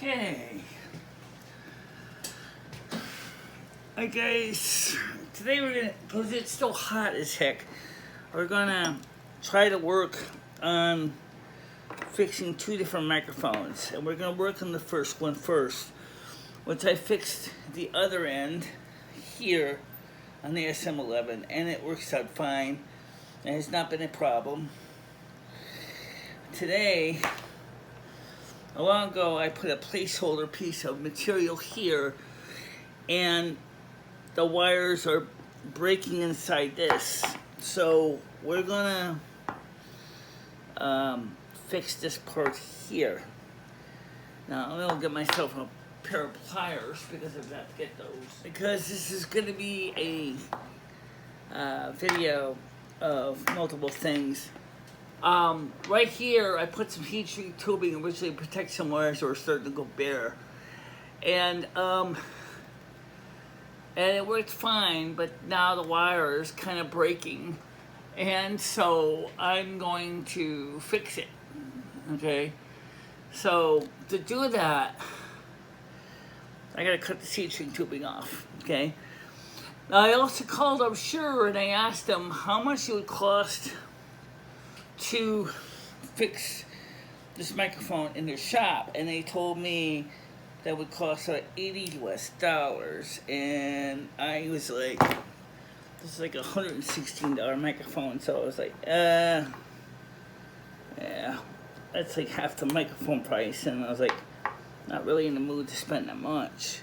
Okay. Hi guys. Today we're gonna, because it's still hot as heck, we're gonna try to work on fixing two different microphones. And we're gonna work on the first one first. Once I fixed the other end here on the SM11, and it works out fine. It has not been a problem. Today, a while ago, I put a placeholder piece of material here, and the wires are breaking inside this. So we're gonna fix this part here. Now I'm gonna get myself a pair of pliers because I've got to get those. Because this is gonna be a video of multiple things. Right here, I put some heat shrink tubing originally to protect some wires that were starting to go bare. And it worked fine, but now the wire is kind of breaking. And so I'm going to fix it, okay? So to do that, I gotta cut the heat shrink tubing off, okay? Now I also called up Sure and I asked them how much it would cost to fix this microphone in their shop, and they told me that would cost like $80 US, and I was like, this is like a $116 microphone, so I was like, yeah, that's like half the microphone price, and I was like, not really in the mood to spend that much.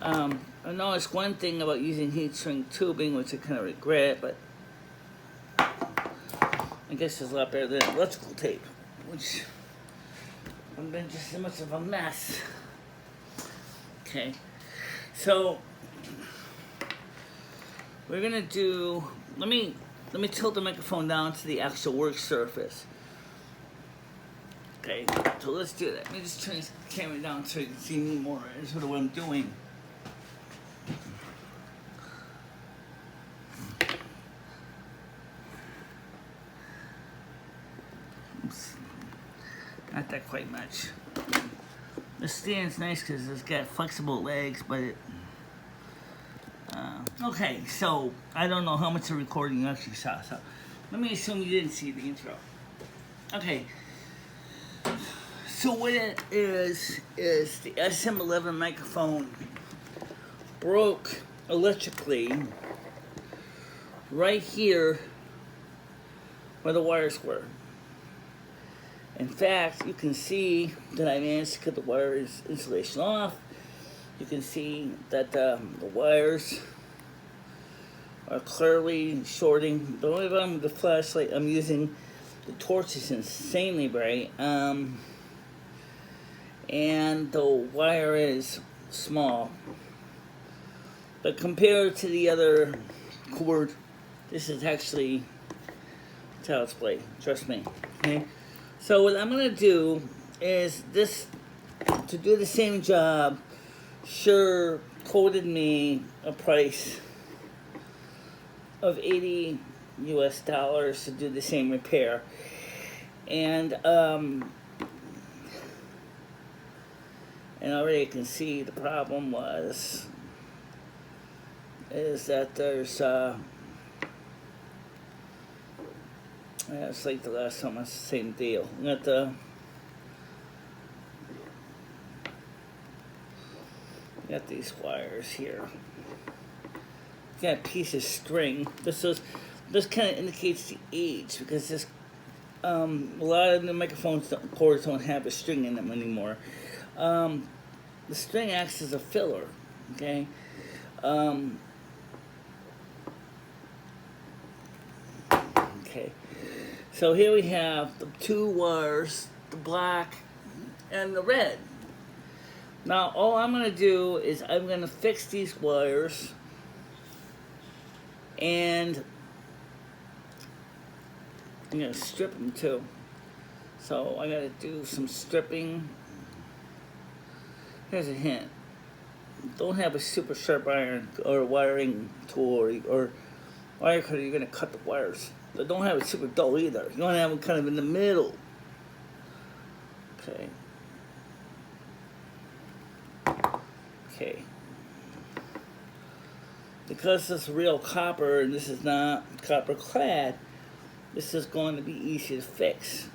I know it's one thing about using heat shrink tubing, which I kind of regret, but I guess it's a lot better than electrical tape, which would have been just as much of a mess. Okay, so we're gonna do, let me tilt the microphone down to the actual work surface. Okay, so let's do that. Let me just turn this camera down so you can see me more and sort of what I'm doing. Oops. Not that quite much. The stand's nice because it's got flexible legs, but it... okay, so I don't know how much of the recording you actually saw, so let me assume you didn't see the intro. Okay, so what it is the SM11 microphone broke electrically right here where the wires were. In fact, you can see that I managed to cut the wire insulation off. You can see that the wires are clearly shorting. The only problem with the flashlight, I'm using the torch is insanely bright. And the wire is small. But compared to the other cord, this is actually child's play. Trust me. Okay? So what I'm gonna do is this, to do the same job, Sure quoted me a price of $80 US to do the same repair. And already I can see the problem is that there's yeah, it's like the last time, it's the same deal. You got these wires here. You got a piece of string. This kind of indicates the age, because this a lot of the microphones cords don't have a string in them anymore. The string acts as a filler. Okay. Okay. So here we have the two wires, the black and the red. Now all I'm going to do is I'm going to fix these wires, and I'm going to strip them too. So I got to do some stripping. Here's a hint. Don't have a super sharp iron or wiring tool or wire cutter. You're going to cut the wires. But don't have it super dull either. You want to have it kind of in the middle. Okay. Okay. Because this is real copper and this is not copper clad, this is going to be easy to fix.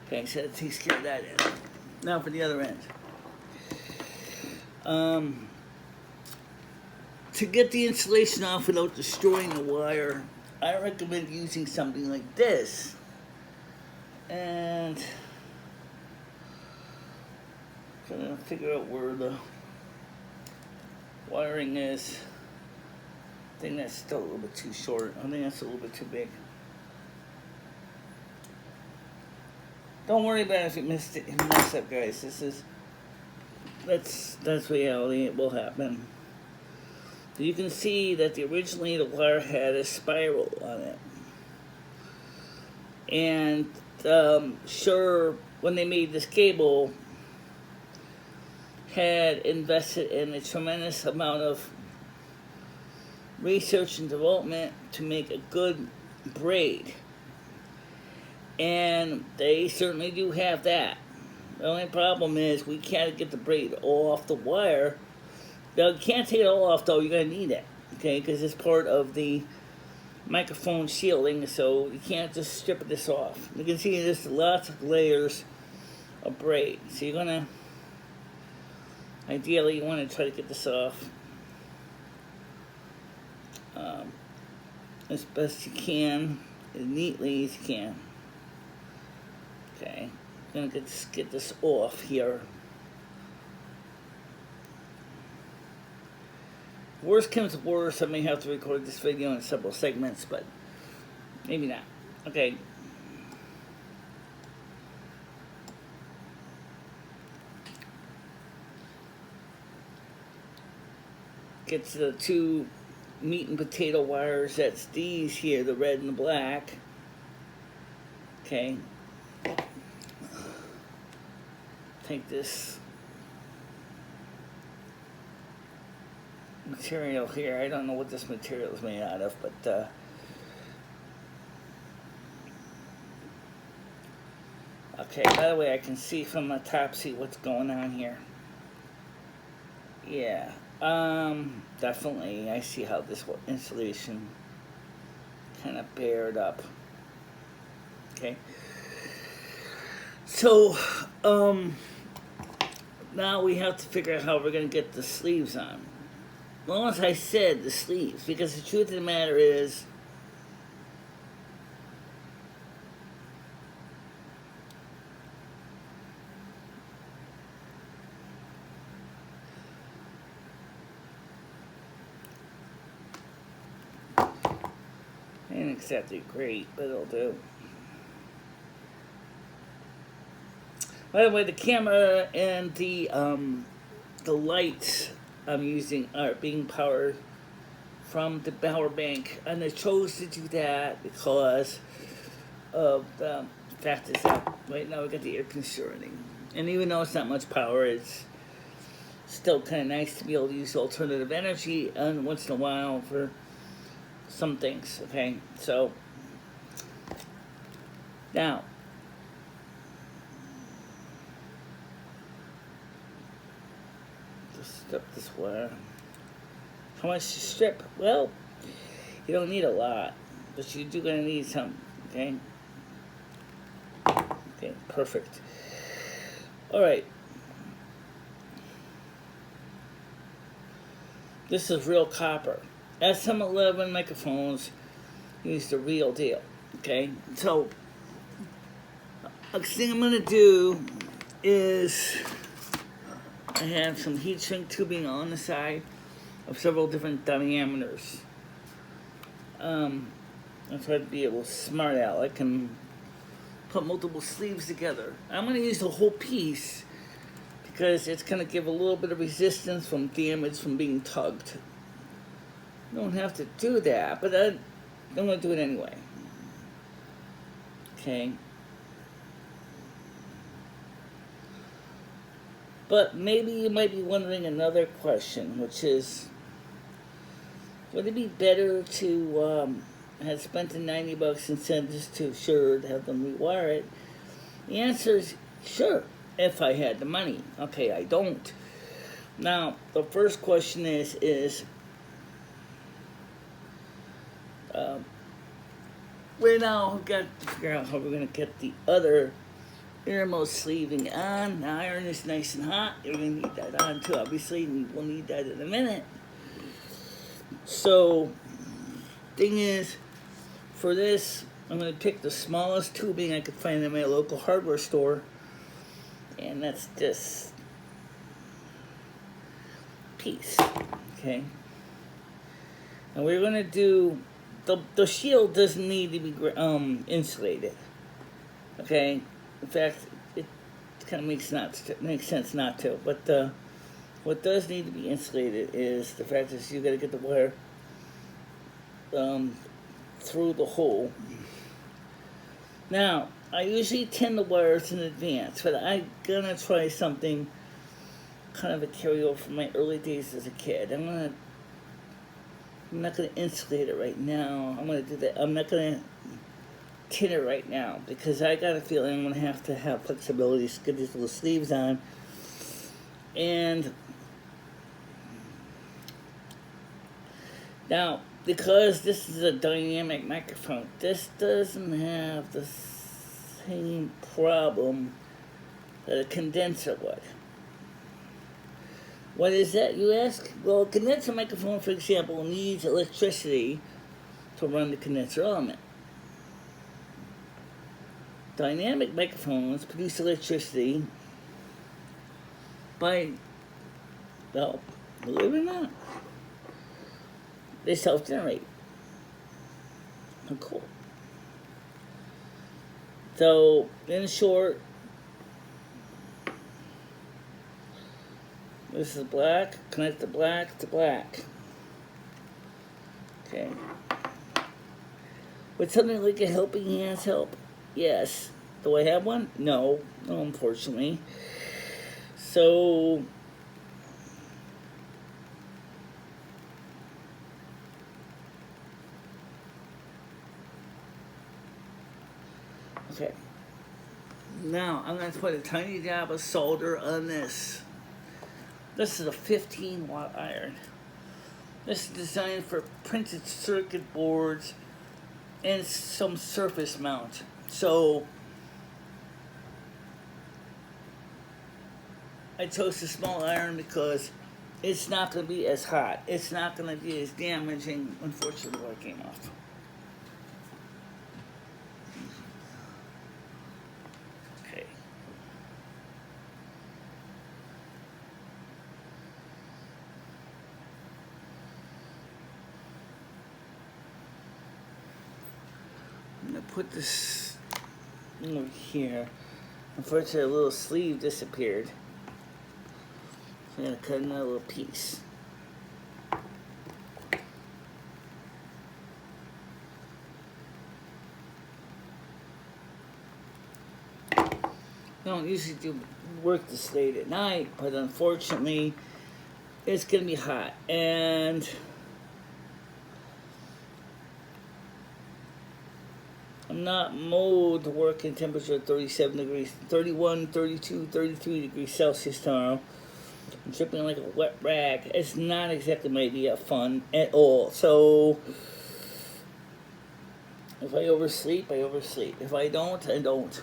Okay, so that takes care of that end. Now for the other end. To get the insulation off without destroying the wire, I recommend using something like this. And I'm gonna figure out where the wiring is. I think that's still a little bit too short. I think that's a little bit too big. Don't worry about it if you mess up, guys. That's reality. It will happen. You can see that originally the wire had a spiral on it, and sure, when they made this cable, had invested in a tremendous amount of research and development to make a good braid. And they certainly do have that. The only problem is we can't get the braid off the wire. Now, you can't take it all off, though. You're going to need it, okay, because it's part of the microphone shielding, so you can't just strip this off. You can see there's lots of layers of braid. So you're going to, ideally, you want to try to get this off as best you can, as neatly as you can. Okay, I'm going to get this off here. Worst comes to worst, I may have to record this video in several segments, but maybe not. Okay. Get to the two meat and potato wires. That's these here, the red and the black. Okay. Take this material here. I don't know what this material is made out of, but okay, by the way, I can see from the top, see what's going on here. Yeah, definitely I see how this insulation kind of bared up. Okay, so now we have to figure out how we're going to get the sleeves on. Well, as I said, the sleeves, because the truth of the matter is, ain't exactly great, but it'll do. By the way, the camera and the lights I'm using are being powered from the power bank, and I chose to do that because of the fact is that right now we got the air conditioner running, and even though it's not much power, it's still kind of nice to be able to use alternative energy and once in a while for some things. Okay, so now strip this wire. How much to strip? Well, you don't need a lot, but you do gonna need some. Okay. Okay, perfect. All right. This is real copper. SM11 microphones use the real deal. Okay, so next thing I'm gonna do is I have some heat shrink tubing on the side of several different diameters. I'll try to be able to smart out. I can put multiple sleeves together. I'm going to use the whole piece because it's going to give a little bit of resistance from damage from being tugged. You don't have to do that, but I'm going to do it anyway. Okay. But maybe you might be wondering another question, which is, would it be better to have spent the $90 and send this to Sure to have them rewire it? The answer is sure, if I had the money. Okay, I don't. Now, the first question is right now we've got to figure out how we're going to get the other innermost sleeving on. The iron is nice and hot. You're going to need that on too, obviously, and we'll need that in a minute. So, thing is, for this, I'm going to pick the smallest tubing I could find in my local hardware store, and that's this piece, okay? And we're going to do, the shield doesn't need to be insulated, okay? In fact, it kind of makes sense not to, but what does need to be insulated is the fact that you got to get the wire through the hole. Now, I usually tin the wires in advance, but I'm gonna try something kind of a carryover from my early days as a kid. I'm not gonna insulate it right now. I'm gonna do that. I'm not gonna tin it right now because I got a feeling I'm gonna have to have flexibility to get these little sleeves on. And now, because this is a dynamic microphone, this doesn't have the same problem that a condenser would. What is that, you ask? Well, a condenser microphone, for example, needs electricity to run the condenser element. Dynamic microphones produce electricity by, well, believe it or not, they self-generate. Oh, cool. So, in short, this is black, connect the black to black. Okay. Would something like a helping hands help? Yes. Do I have one? No, unfortunately. So, okay. Now, I'm going to put a tiny dab of solder on this. This is a 15-watt iron. This is designed for printed circuit boards and some surface mount. So, I chose the small iron because it's not going to be as hot. It's not going to be as damaging, unfortunately, when it came off. Okay. I'm going to put this over here. Unfortunately, a little sleeve disappeared. So I'm going to cut another little piece. I don't usually do work this late at night, but unfortunately, it's going to be hot. And I'm not mowed to work in temperature of 37 degrees, 31, 32, 33 degrees Celsius tomorrow. I'm dripping like a wet rag. It's not exactly my idea of fun at all. So, if I oversleep, I oversleep. If I don't, I don't.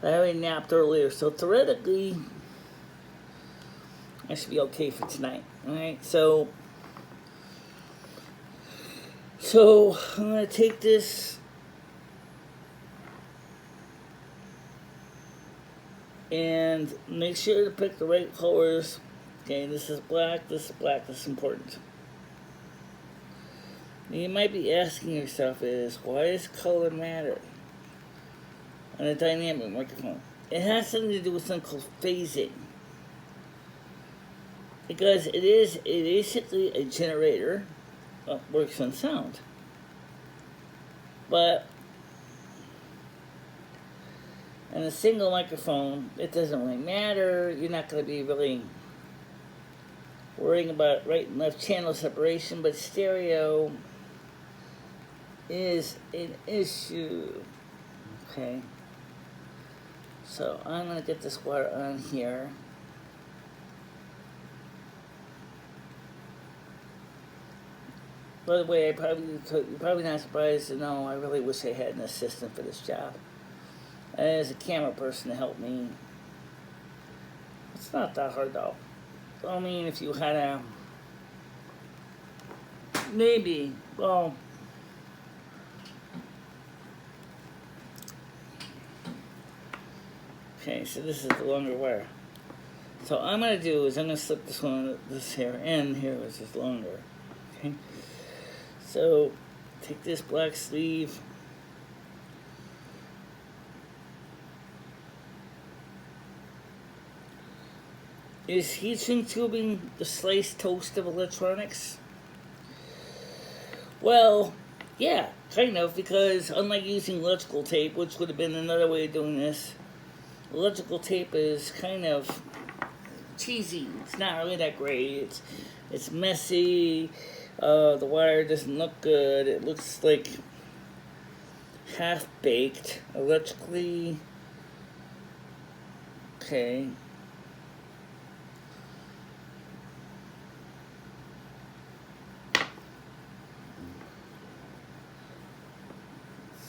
I already napped earlier, so theoretically, I should be okay for tonight. Alright, so I'm going to take this and make sure to pick the right colors. Okay, this is black, this is important. Now you might be asking yourself why does color matter on a dynamic microphone? It has something to do with something called phasing. Because it is basically a generator that works on sound. But in a single microphone, it doesn't really matter. You're not going to be really worrying about right and left channel separation, but stereo is an issue. Okay. So I'm going to get this wire on here. By the way, you're probably not surprised to know I really wish I had an assistant for this job. As a camera person to help me. It's not that hard though. I mean, if you had a maybe, well, okay, so this is the longer wire. So what I'm gonna do is I'm gonna slip this here in here, which is longer. Okay. So take this black sleeve. Is heat shrink tubing the sliced toast of electronics? Well, yeah, kind of, because unlike using electrical tape, which would have been another way of doing this, electrical tape is kind of cheesy. It's not really that great. It's messy. The wire doesn't look good. It looks like half-baked electrically. Okay.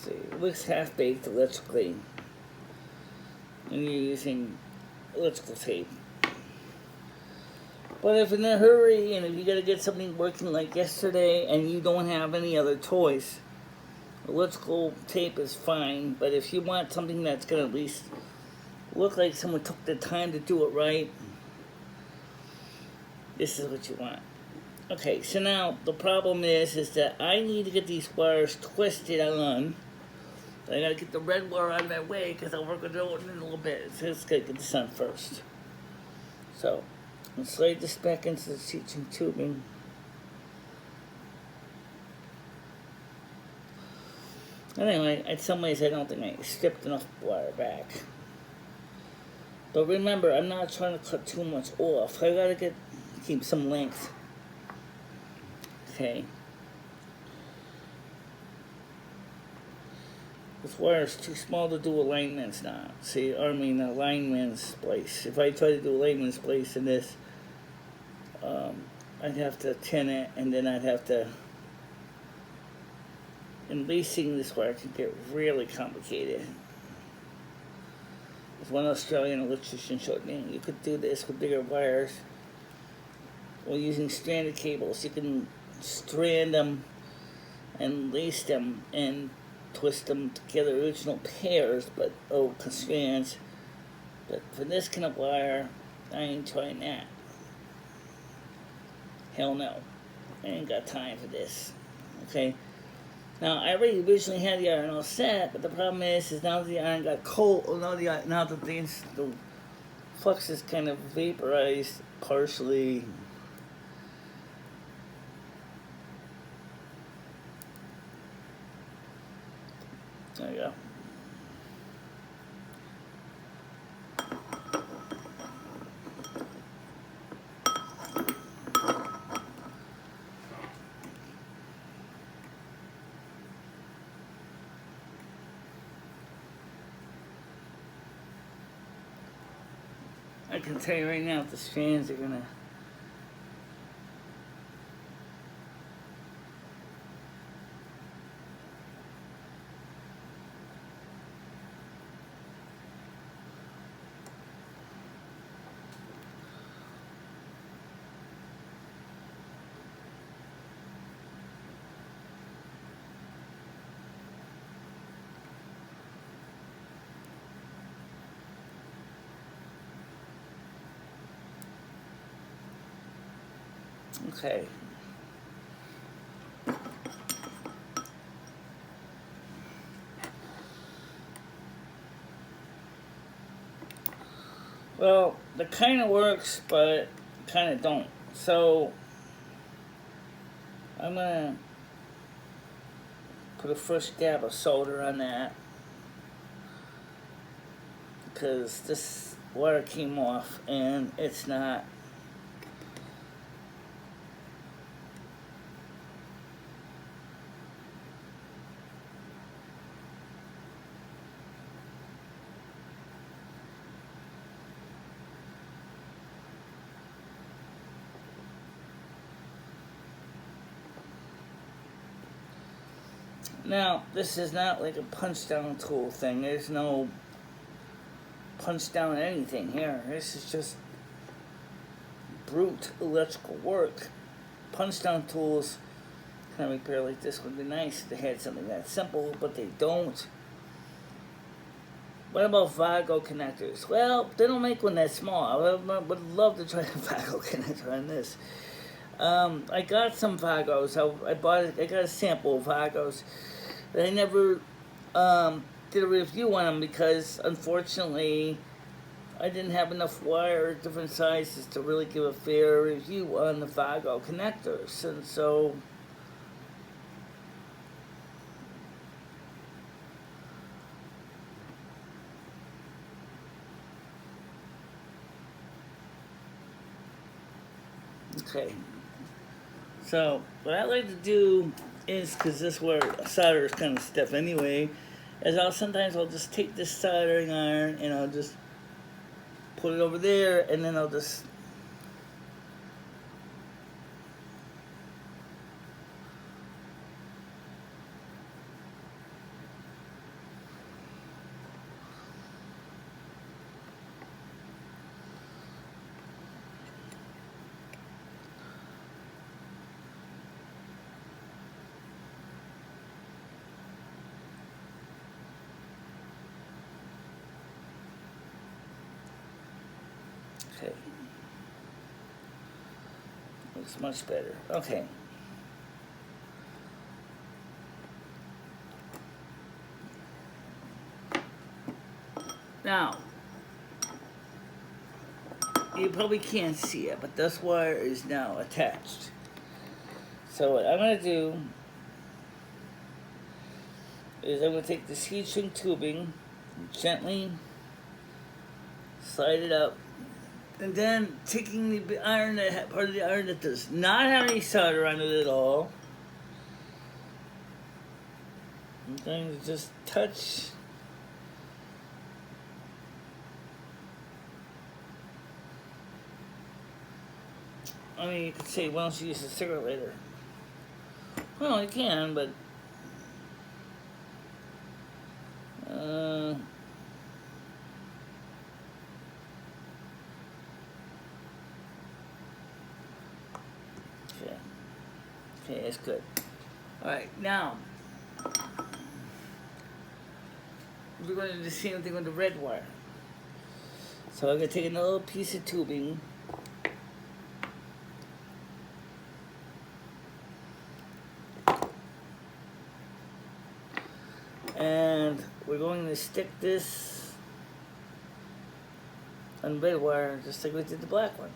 See, it looks half-baked electrically. And you're using electrical tape. But if in a hurry and if you gotta get something working like yesterday and you don't have any other toys, electrical tape is fine. But if you want something that's gonna at least look like someone took the time to do it right, this is what you want. Okay, so now the problem is that I need to get these wires twisted on. I gotta get the red wire out of my way because I'll work with it in a little bit. So let's get this on first. So let's slide this back into the heat shrink tubing. Anyway, in some ways I don't think I stripped enough wire back. But remember, I'm not trying to cut too much off. I gotta keep some length. Okay. This wire is too small to do alignments now. See, I mean alignment splice. If I try to do alignment splice in this, I'd have to tin it, and then I'd have to. And lacing this wire can get really complicated. As one Australian electrician showed me, you could do this with bigger wires. Or using stranded cables, you can strand them and lace them and twist them together, original pairs, but strands. But for this kind of wire, I ain't trying that. Hell no. I ain't got time for this. Okay? Now, I already originally had the iron all set, but the problem is now that the iron got cold, now that the flux is kind of vaporized partially. There you go. I can tell you right now, the strands are gonna. Okay. Well, that kind of works, but kind of don't. So, I'm gonna put a fresh dab of solder on that because this wire came off and it's not. Now, this is not like a punch down tool thing. There's no punch down anything here. This is just brute electrical work. Punch down tools, kind of repair like this would be nice if they had something that simple, but they don't. What about Vago connectors? Well, they don't make one that small. I would love to try a Vago connector on this. I got some Vagos. I got a sample of Vagos. But I never did a review on them because, unfortunately, I didn't have enough wire, different sizes, to really give a fair review on the Vago connectors. And so, okay. So, what I like to do is, because this where solder is kind of stiff anyway, is sometimes I'll just take this soldering iron and I'll just put it over there, and then I'll just okay. Looks much better. Okay. Now, you probably can't see it, but this wire is now attached. So what I'm going to do is I'm going to take this heat shrink tubing, gently slide it up, and then taking the iron, part of the iron that does not have any solder on it at all, I'm going to just touch I mean, you could say, why don't you use a cigarette lighter? Well, you can, but okay, that's good. All right, now we're going to do the same thing with the red wire. So I'm going to take another piece of tubing, and we're going to stick this on the red wire just like we did the black one.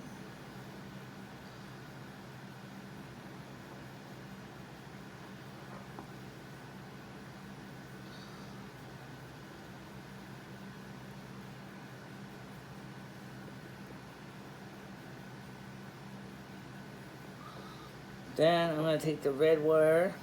Then I'm going to take the red wire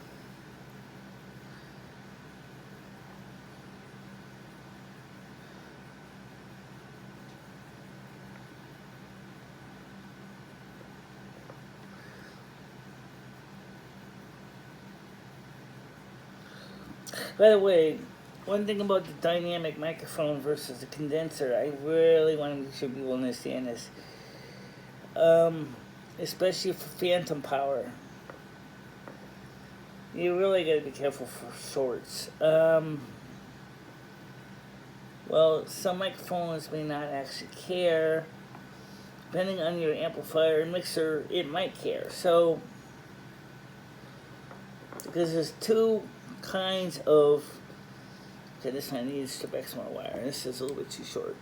By the way, one thing about the dynamic microphone versus the condenser, I really want to make sure people understand this. Especially for phantom power. You really got to be careful for shorts. Well, some microphones may not actually care. Depending on your amplifier and mixer, it might care. So, because there's two kinds of... Okay, this one needs to back some more wire. This is a little bit too short.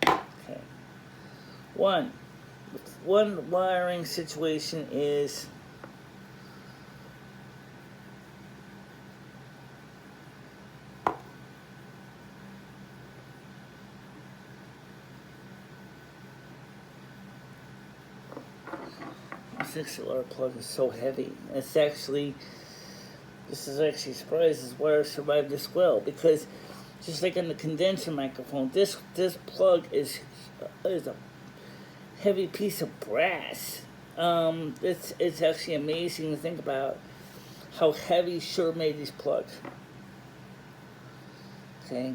Okay. One wiring situation is this XLR plug is so heavy. It's actually, this is actually surprised this wire survived this well, because just like on the condenser microphone, this plug is a heavy piece of brass. It's actually amazing to think about how heavy sure made these plugs. Okay.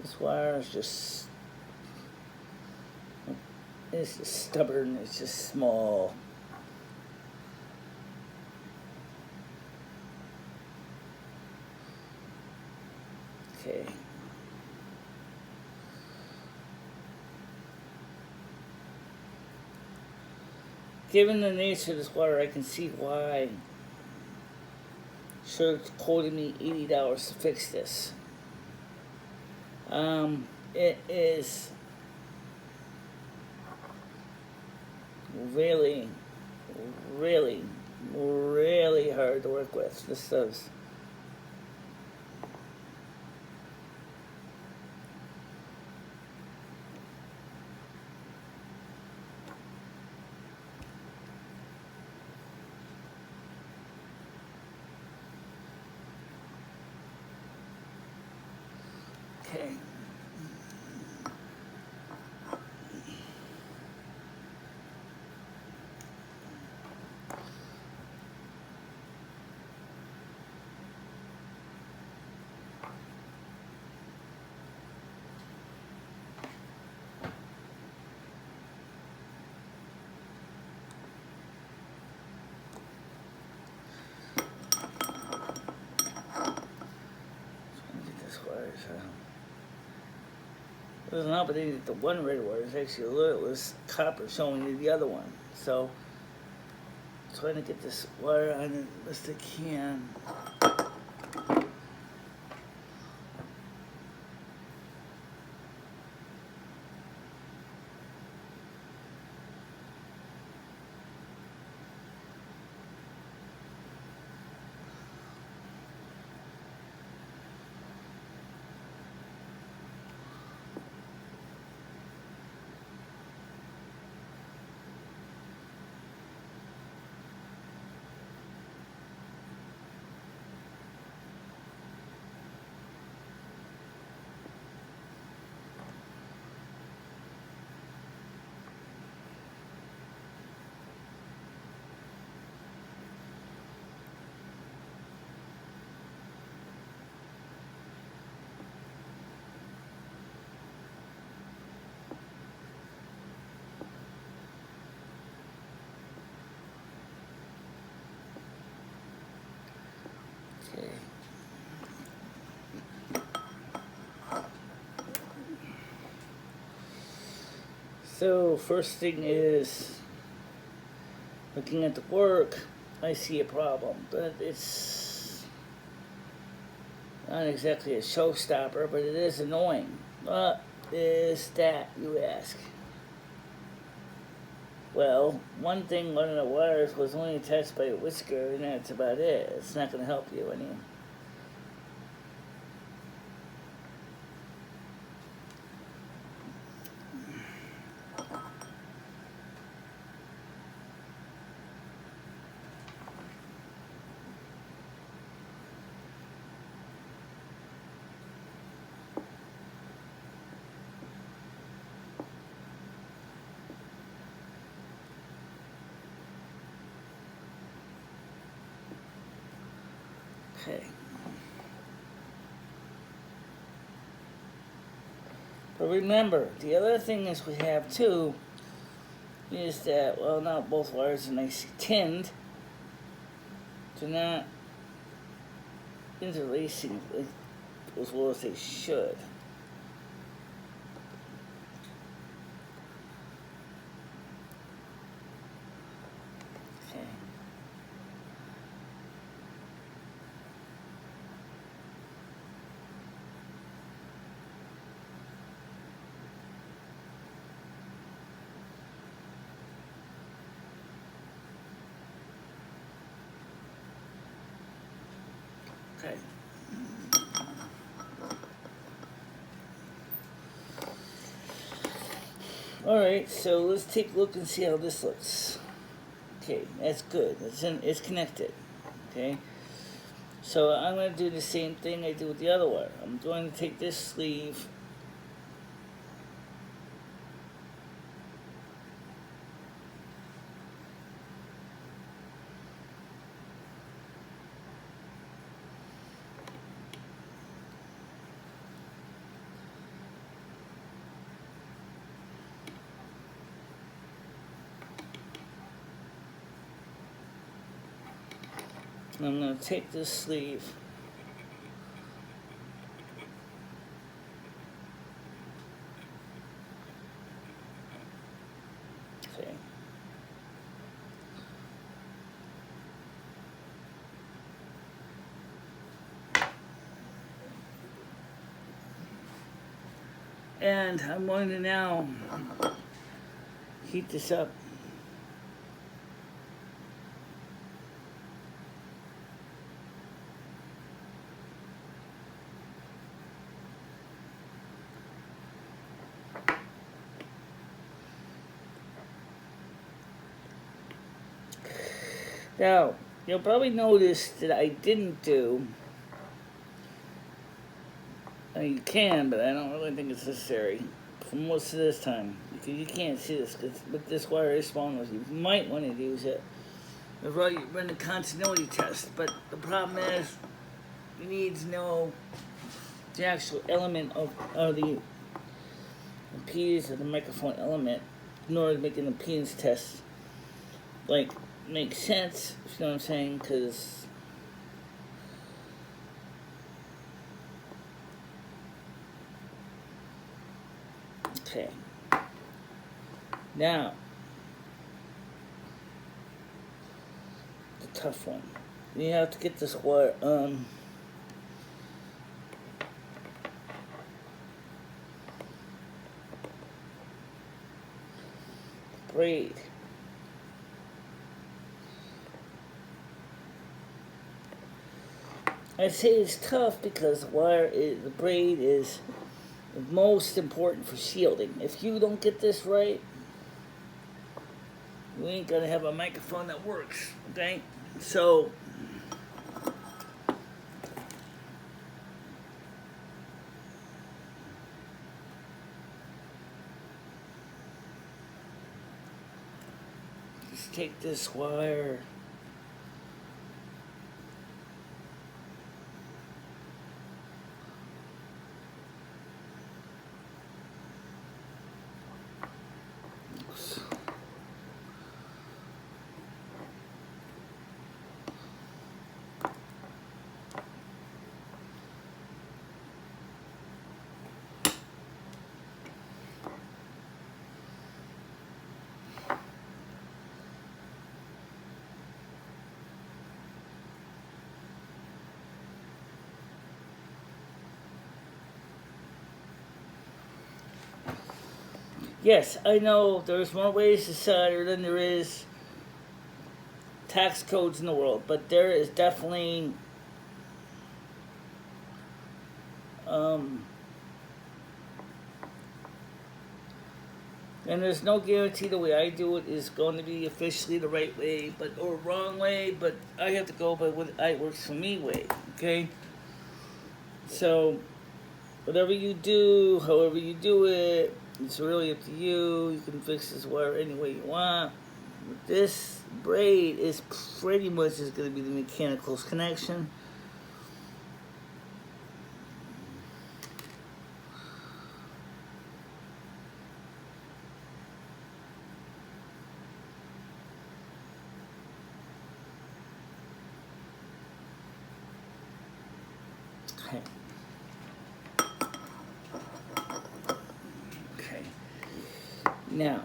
This wire is just, it's just stubborn, it's just small. Okay. Given the nature of this wire, I can see why Sure quoted me $80 to fix this. It is really, really, really hard to work with. This does. Okay. It was not, but the one red wire is actually a little, it was copper showing you the other one. So, trying to get this wire on as best I can. Okay. So, first thing is, looking at the work, I see a problem, but it's not exactly a showstopper, but it is annoying. What is that, you ask? Well, one of the wires was only attached by a whisker, and that's about it. It's not going to help you any. Okay. But remember, the other thing is we have too is that, well, now both wires are nicely tinned. They're not interlacing as well as they should. Okay. Okay. Alright, so let's take a look and see how this looks. Okay, that's good. It's connected. Okay. So I'm going to do the same thing I do with the other wire. I'm going to take this sleeve, and I'm going to take this sleeve, okay, and I'm going to now heat this up. Now, you'll probably notice that I didn't do, you can, but I don't really think it's necessary for most of this time. Because you can't see this, but this wire is small enough. You might want to use it. Run the continuity test, but the problem is you need to know the actual element of the impedance of the microphone element in order to make an impedance test like make sense, if you know what I'm saying, because okay, now the tough one, you have to get this wire braid. I say it's tough because the braid is the most important for shielding. If you don't get this right, you ain't gonna have a microphone that works, okay? So, just take this wire, yes, I know there's more ways to solder than there is tax codes in the world, but there is definitely and there's no guarantee the way I do it is going to be officially the right way, or wrong way, but I have to go by what works for me way, okay? So, whatever you do, however you do it, it's really up to you. You can fix this wire any way you want. This braid is pretty much just going to be the mechanical connection. Okay. Now,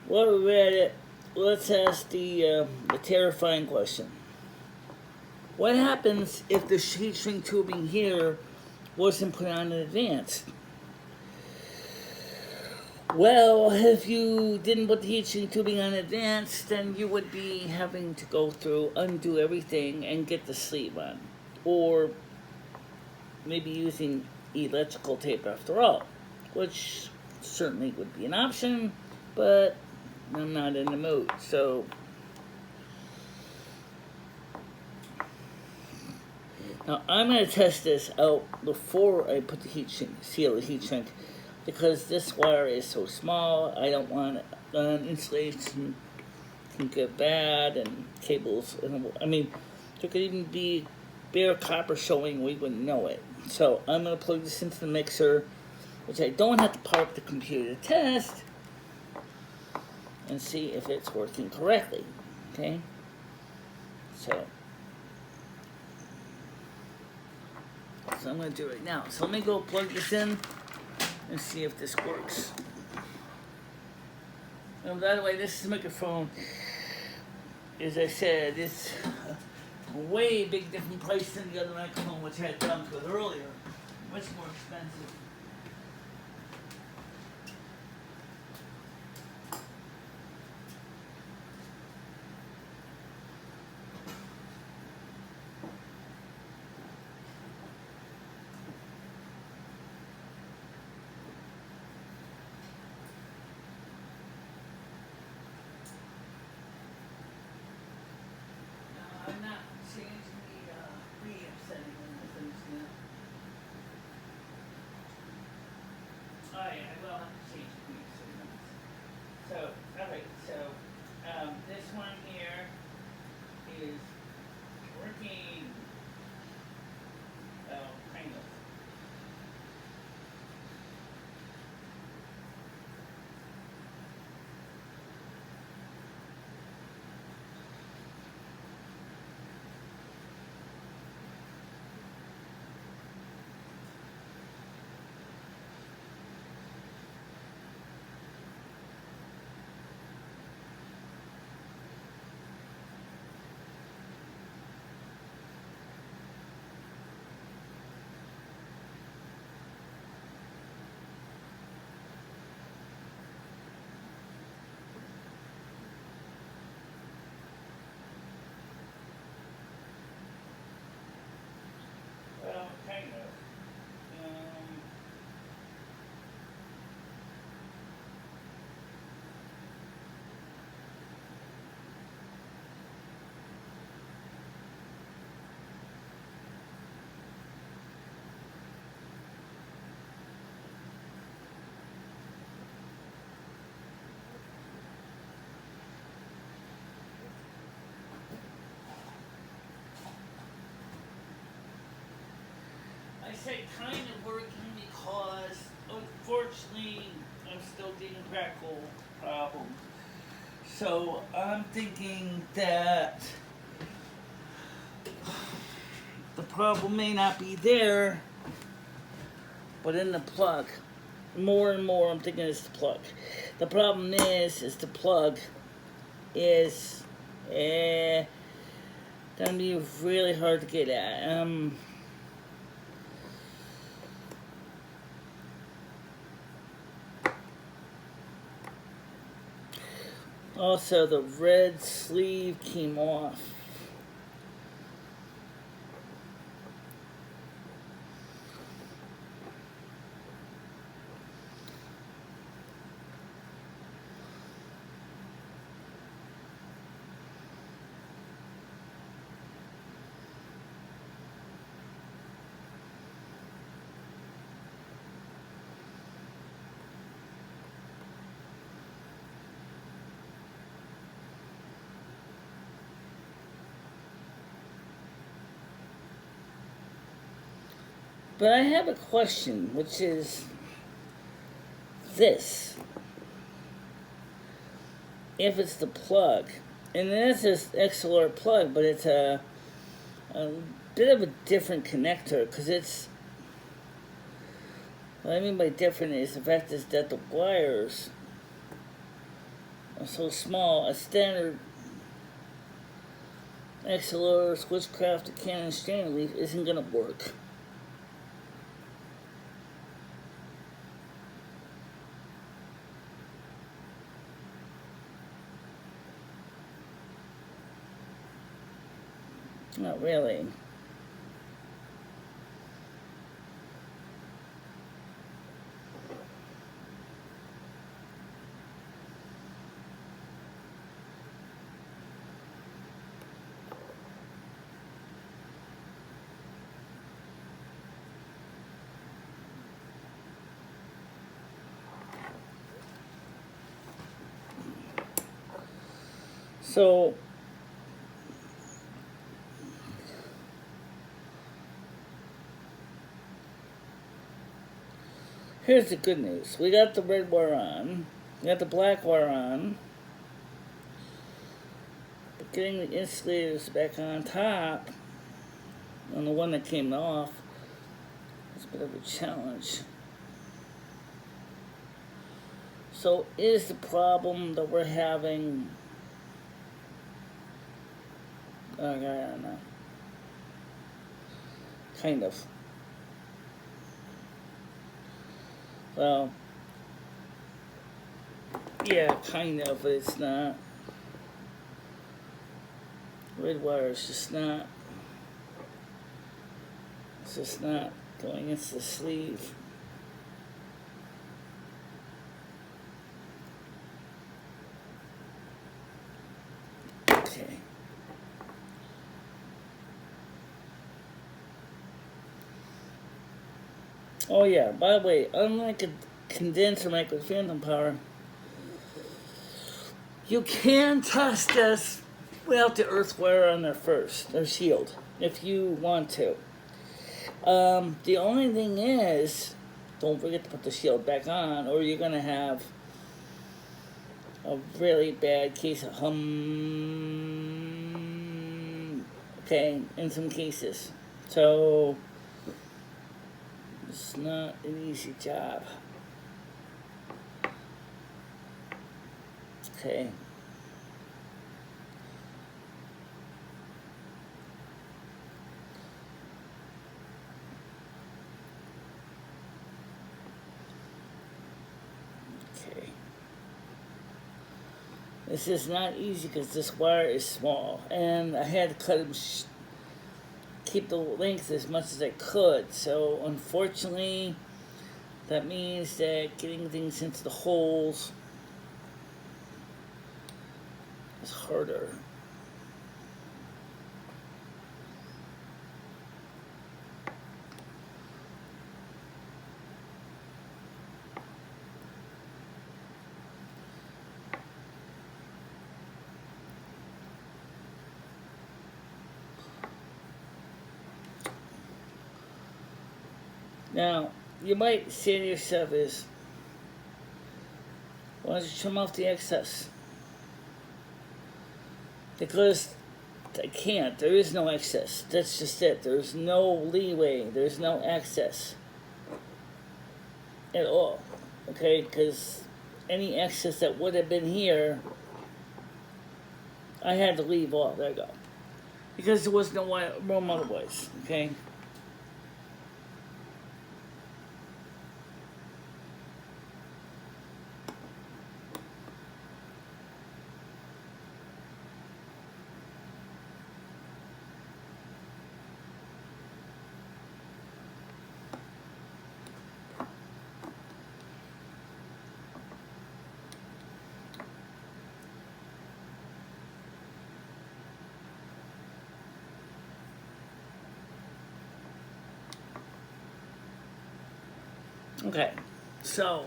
while we're at it, let's ask the terrifying question. What happens if the heat shrink tubing here wasn't put on in advance? Well, if you didn't put the heat shrink tubing on in advance, then you would be having to go through, undo everything, and get the sleeve on. Or maybe using electrical tape after all, which certainly would be an option, but I'm not in the mood. So Now I'm going to test this out before I put the heat shrink, seal the heat shrink, because this wire is so small. I don't want insulation can get bad and cables. I mean, there could even be bare copper showing. We wouldn't know it. So I'm going to plug this into the mixer, which I don't have to power up the computer to test, and see if it's working correctly. Okay. So I'm going to do it right now. So let me go plug this in and see if this works. And by the way, this microphone, as I said, it's a way big different price than the other microphone which I had done with earlier. Much more expensive. I'm not changing the preamp setting on the things now. Oh yeah, I will have to change the preamp settings. So, alright, so this one here is working. Well, kind of. Well, kind of. I say kind of working because, unfortunately, I'm still getting crackle problems. So I'm thinking that the problem may not be there, but in the plug. More and more I'm thinking it's the plug. The problem is the plug is gonna be really hard to get at. Also, the red sleeve came off. But I have a question, which is this. If it's the plug, and this is XLR plug, but it's a bit of a different connector, because it's, what I mean by different is the fact is that the wires are so small. A standard XLR switchcraft to Canon strand leaf isn't going to work. Not really. So here's the good news. We got the red wire on. We got the black wire on. But getting the insulators back on top, on the one that came off, is a bit of a challenge. So is the problem that we're having... I don't know. Kind of. Well, yeah, kind of, but it's not. Red wire is just not. It's just not going into the sleeve. Okay. Oh yeah, by the way, unlike a condenser mic with phantom power, you can test this without the earth wire on there first, or shield, if you want to. The only thing is, don't forget to put the shield back on, or you're going to have a really bad case of okay, in some cases. So, it's not an easy job. Okay. Okay. This is not easy because this wire is small, and I had to cut them, keep the length as much as I could. So unfortunately, that means that getting things into the holes is harder. Now, you might say to yourself is, why don't you trim off the excess? Because I can't. There is no excess. That's just it. There's no leeway. There's no excess at all. Okay? Because any excess that would have been here, I had to leave off. There you go. Because there was no room otherwise. Okay? Okay, so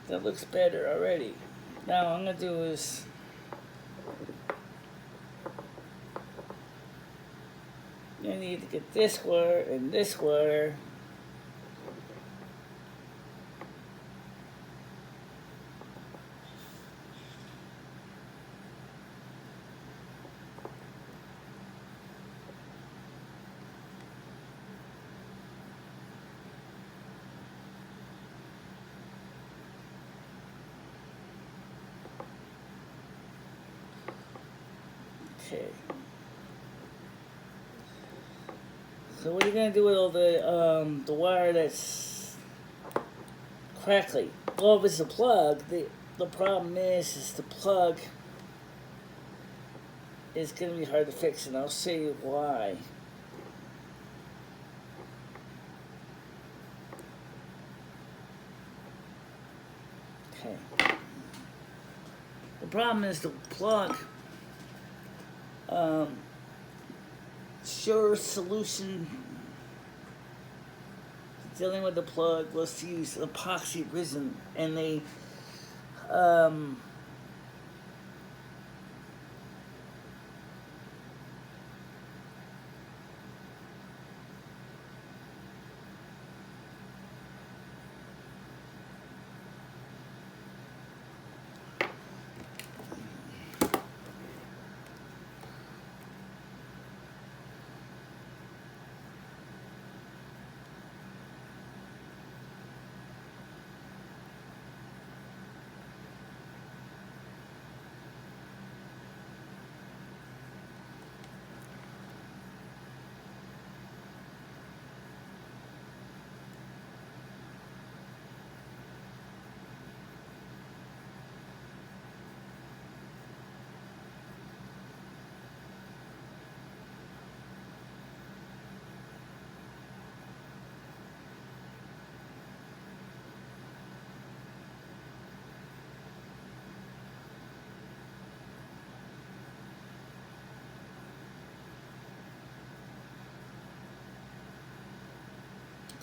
that looks better already. Now what I'm gonna do is I need to get this wire and this wire. Okay. So what are you gonna do with all the wire that's crackly? Well, if it's a plug, the problem is the plug is gonna be hard to fix, and I'll show you why. Okay. The problem is the plug. Sure solution dealing with the plug, let's use epoxy resin, and they um,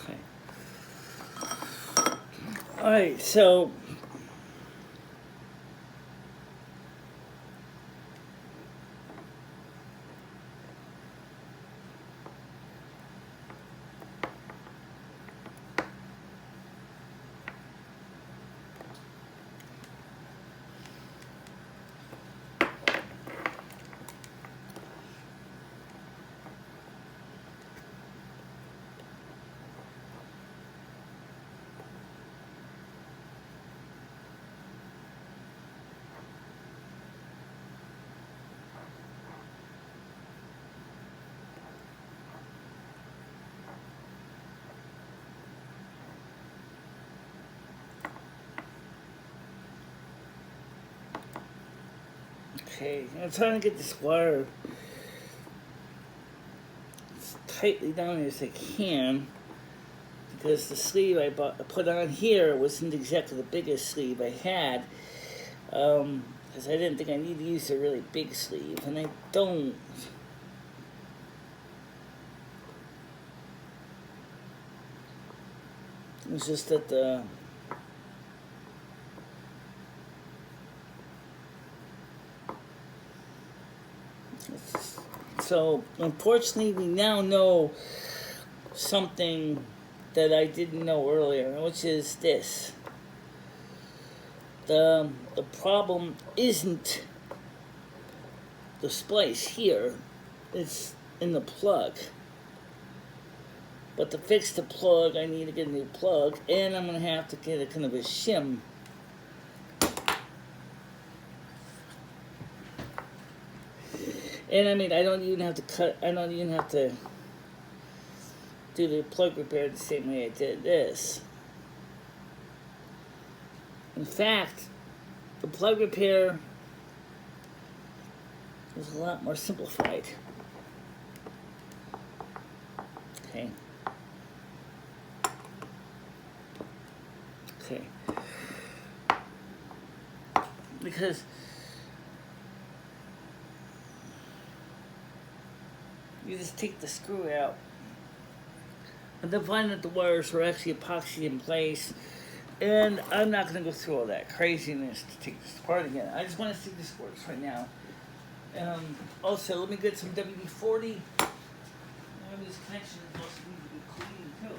okay. All right, so okay, I'm trying to get this wire as tightly down as I can, because the sleeve I put on here wasn't exactly the biggest sleeve I had, because I didn't think I need to use a really big sleeve, and I don't. It's just that the so unfortunately we now know something that I didn't know earlier, which is this. The problem isn't the splice here, it's in the plug. But to fix the plug, I need to get a new plug, and I'm gonna have to get a kind of a shim. And I mean, I don't even have to cut, I don't even have to do the plug repair the same way I did this. In fact, the plug repair is a lot more simplified. Okay. Okay. Because you just take the screw out, and then find that the wires were actually epoxy in place. And I'm not going to go through all that craziness to take this apart again. I just want to see this works right now. Also, let me get some WD-40. These connections also need to be clean too.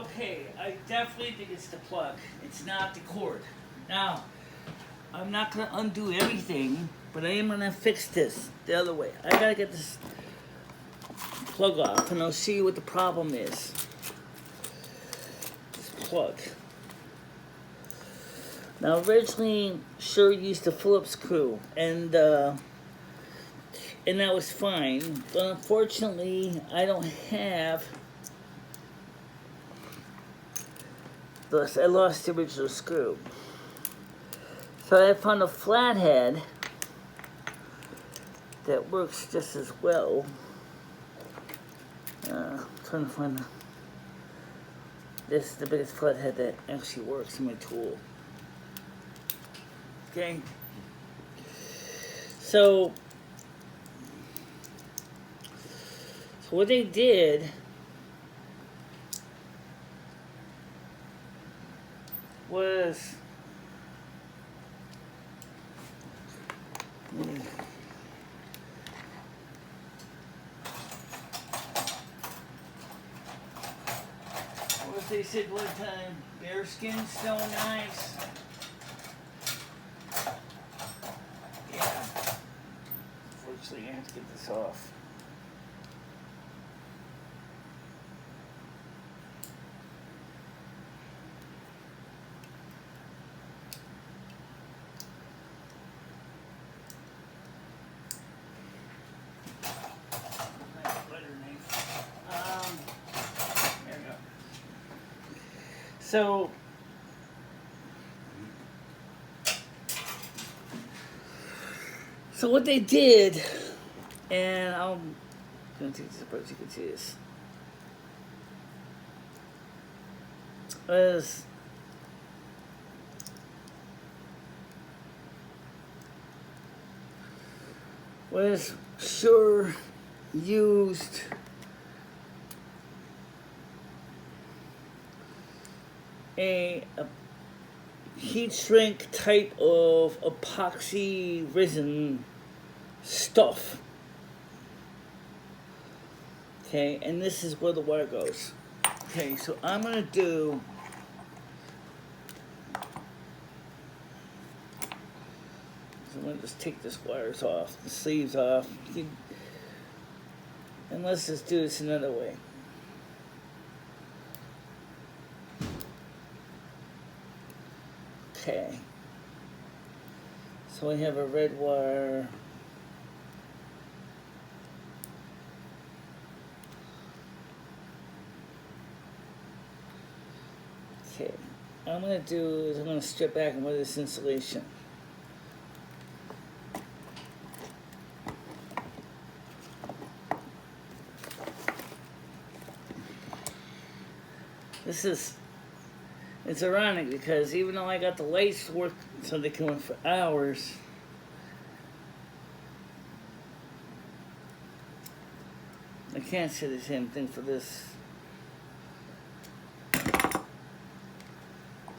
Okay, I definitely think it's the plug. It's not the cord. Now, I'm not gonna undo everything, but I am gonna fix this the other way. I gotta get this plug off, and I'll see what the problem is. This plug. Now, originally, Sure used a Phillips screw, and that was fine. But unfortunately, I don't have. Thus, I lost the original screw. So I found a flathead that works just as well. I'm trying to find this is the biggest flathead that actually works in my tool. Okay. So what they did was what they said one time, bear skin, stone knives. Yeah. Unfortunately, I have to get this off. So what they did, and I'm going to take this apart so you can see this, was Sure used a heat shrink type of epoxy resin stuff. Okay, and this is where the wire goes. Okay, so I'm gonna do I'm gonna just take this wires off, the sleeves off. And let's just do this another way. Okay. So we have a red wire. Okay. What I'm going to do is I'm going to strip back and wear this insulation. It's ironic because even though I got the lights to work so they can work for hours, I can't say the same thing for this.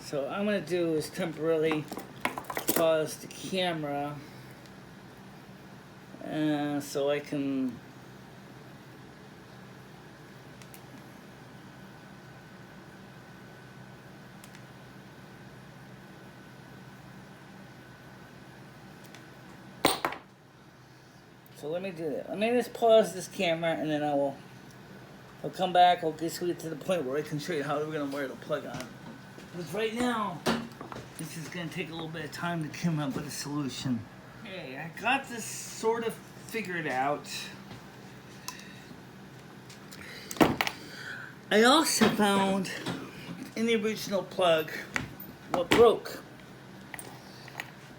So what I'm going to do is temporarily pause the camera so I can So let me do that. Let me just pause this camera and then I'll come back. I'll get to the point where I can show you how we're going to wire the plug on. Because right now, this is going to take a little bit of time to come up with a solution. Okay, I got this sort of figured out. I also found in the original plug what broke.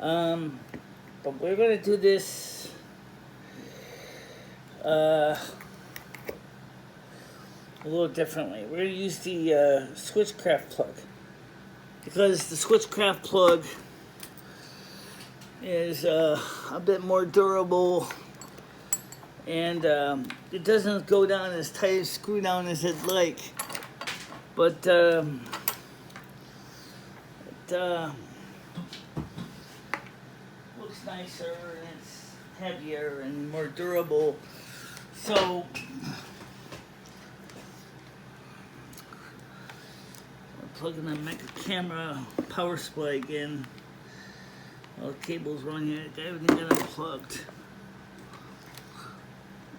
But we're going to do this a little differently. We're going to use the switchcraft plug because the switchcraft plug is a bit more durable and it doesn't go down as tight as screw down as I'd like, but it looks nicer and it's heavier and more durable. So plug in the micro camera power supply again. All the cables running here, everything got unplugged.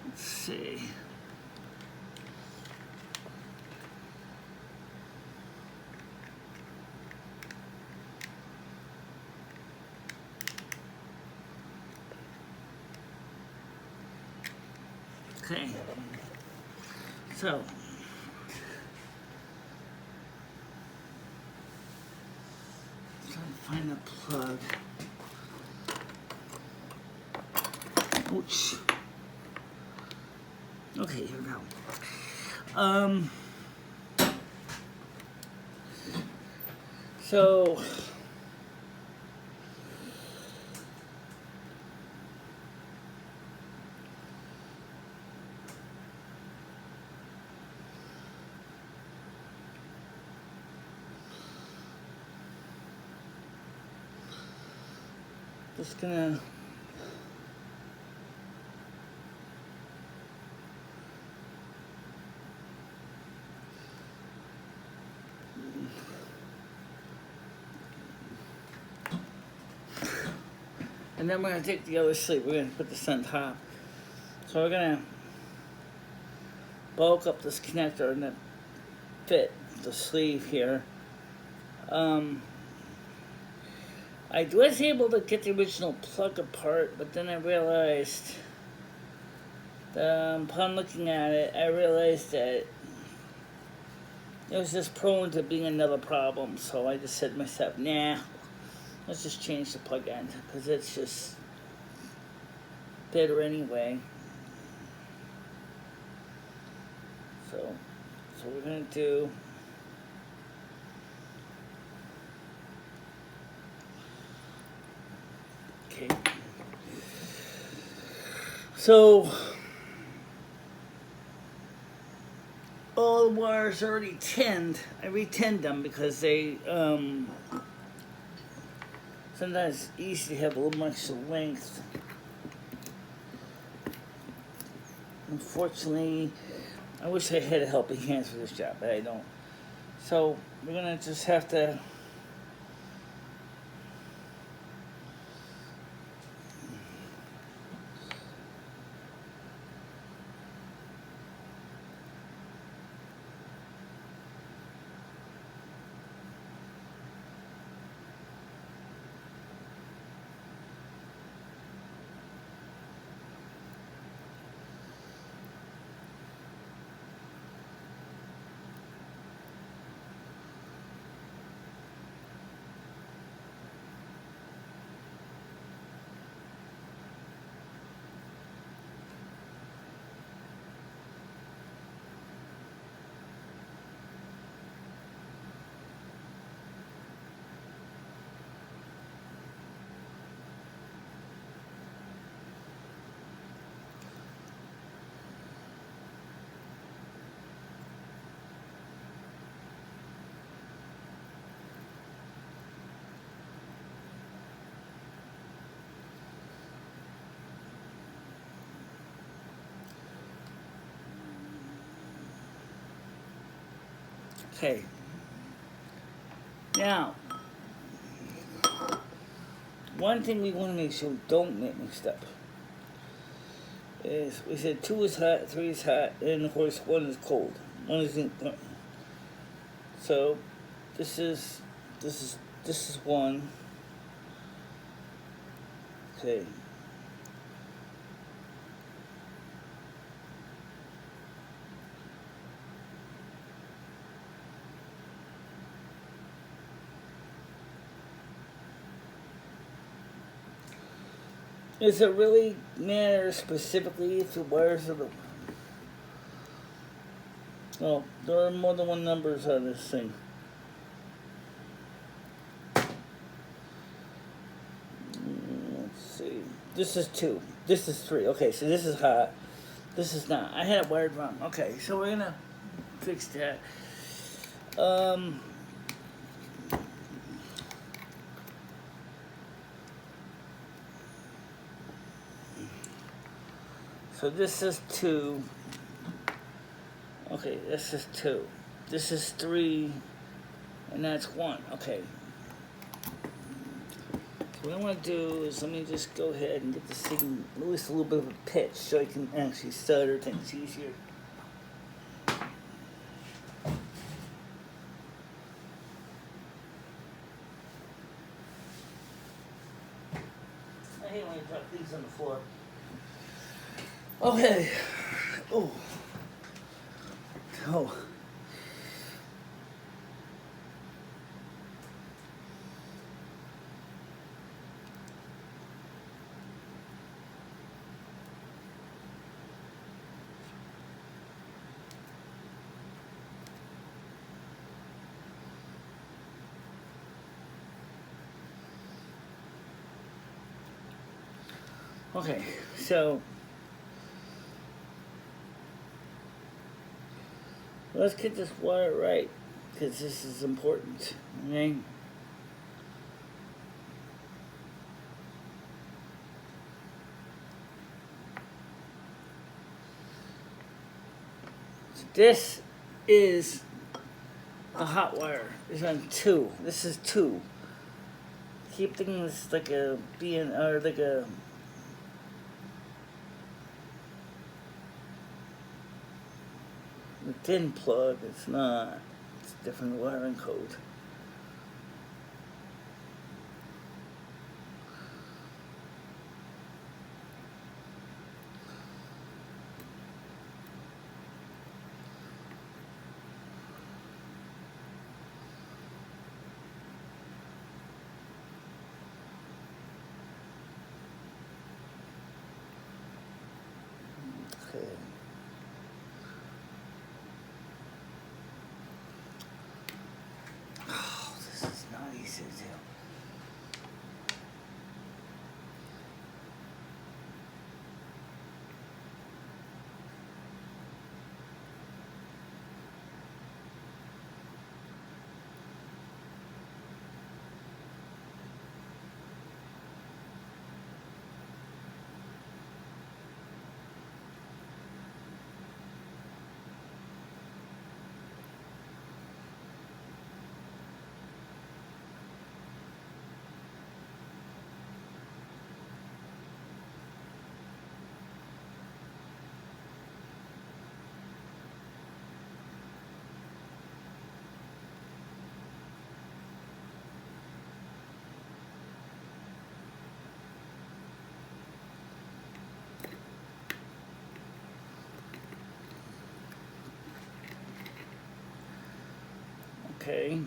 Let's see. Okay, so trying to find the plug. Ouch. Okay, here we go. So just gonna and then we're gonna take the other sleeve, we're gonna put this on top. So we're gonna bulk up this connector and then fit the sleeve here. I was able to get the original plug apart, but then I realized that upon looking at it, I realized that it was just prone to being another problem. So I just said to myself, nah, let's just change the plug end, because it's just better anyway. So we're gonna do. Okay. So all the wires are already tinned. I re-tinned them because they sometimes it's easy to have a little extra length. Unfortunately, I wish I had a helping hand for this job, but I don't. So we're gonna just have to okay. Now, one thing we want to make sure we don't get mixed up is we said 2 is hot, 3 is hot, and of course 1 is cold. 1 is in. So this is 1. Okay. Does it really matter specifically if the wires are the... Oh, there are more than one numbers on this thing. Let's see. This is 2. This is 3. Okay, so this is hot. This is not. I had it wired wrong. Okay, so we're gonna fix that. So this is 2. Okay, this is 2. This is 3. And that's one. Okay. So what I want to do is let me just go ahead and get this thing at least a little bit of a pitch so I can actually solder things easier. I hate when you drop these on the floor. Okay. Oh. Oh. Okay, so let's get this wire right, because this is important, okay? So this is a hot wire. It's on 2. This is 2. Keep thinking this is like a or like a thin plug. It's not. It's a different wiring code. Okay. Oh, this is not easy to do. Okay.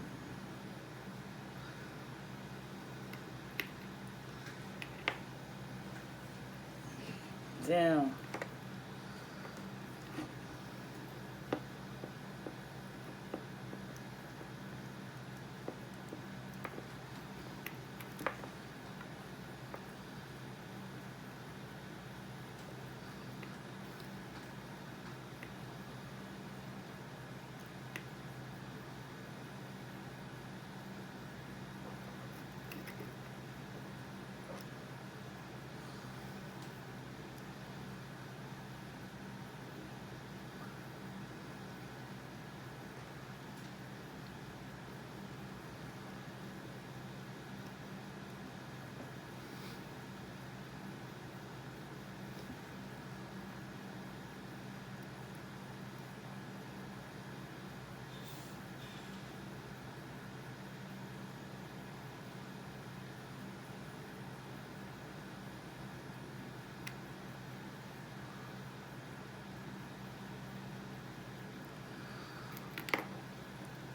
Down.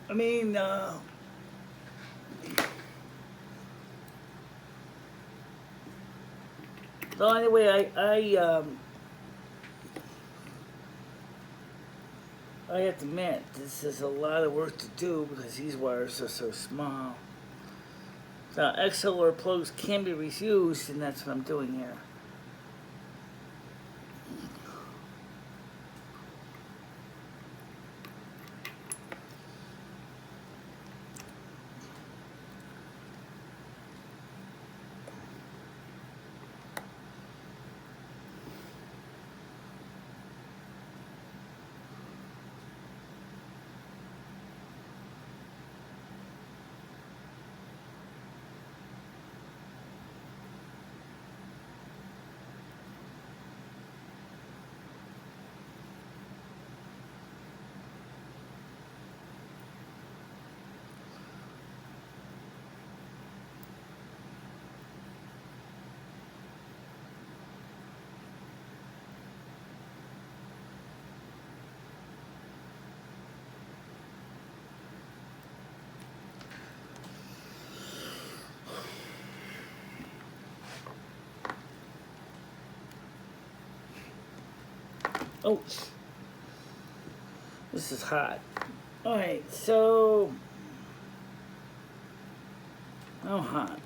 I mean, the only way I have to admit, this is a lot of work to do because these wires are so small. Now, XLR plugs can be reused, and that's what I'm doing here. Oh, this is hot. Alright, so how hot?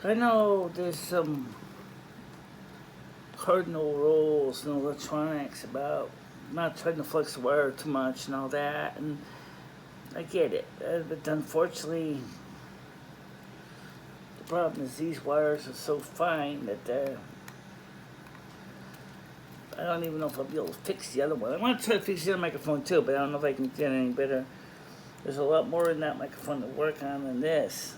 I know there's some cardinal rules in electronics about not trying to flex the wire too much and all that, and I get it. But unfortunately, the problem is these wires are so fine that I don't even know if I'll be able to fix the other one. I want to try to fix the other microphone too, but I don't know if I can get any better. There's a lot more in that microphone to work on than this.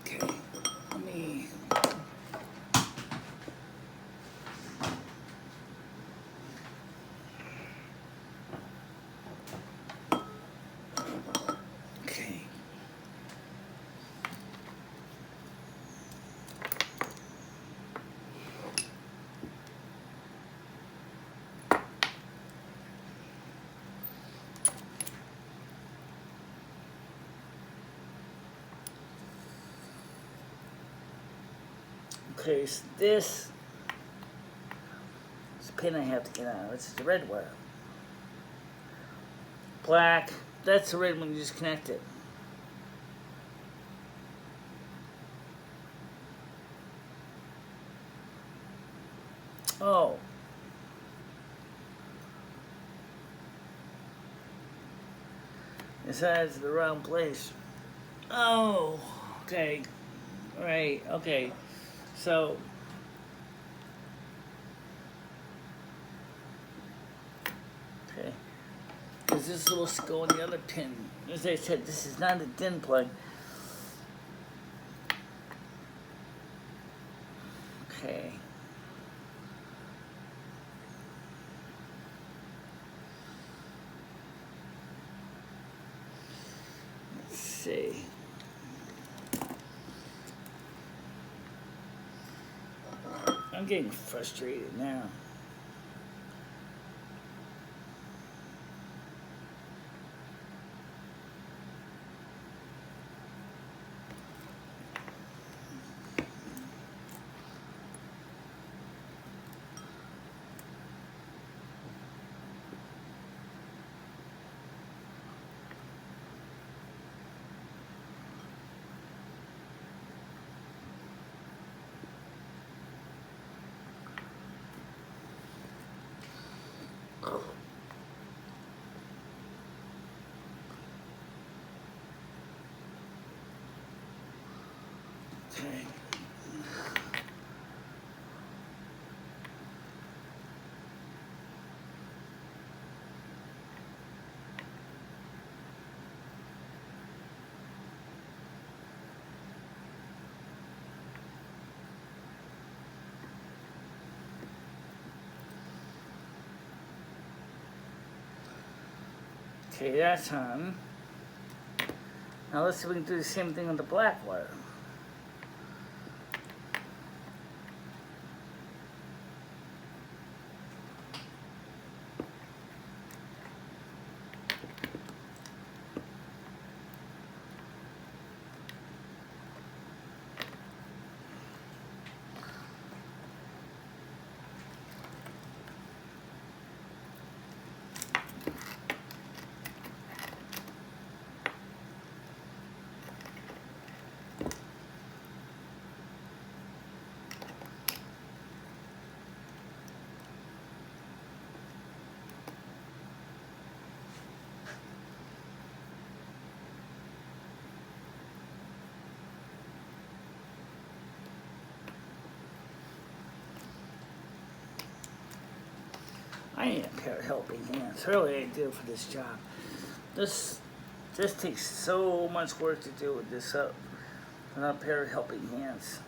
Okay, let me. Okay. Okay, so this pin I have to get out. It's the red wire. Black, that's the red one you just connected. Oh. It's the wrong place. Oh, okay. Right, okay. So, okay. Because this is supposed to go on the other pin. As I said, this is not a DIN plug. Okay. Let's see. I'm getting frustrated now. Okay. Okay, that's on. Now let's see if we can do the same thing on the black wire. I need a pair of helping hands. Really, I do for this job. This takes so much work to do with this up. Without a pair of helping hands.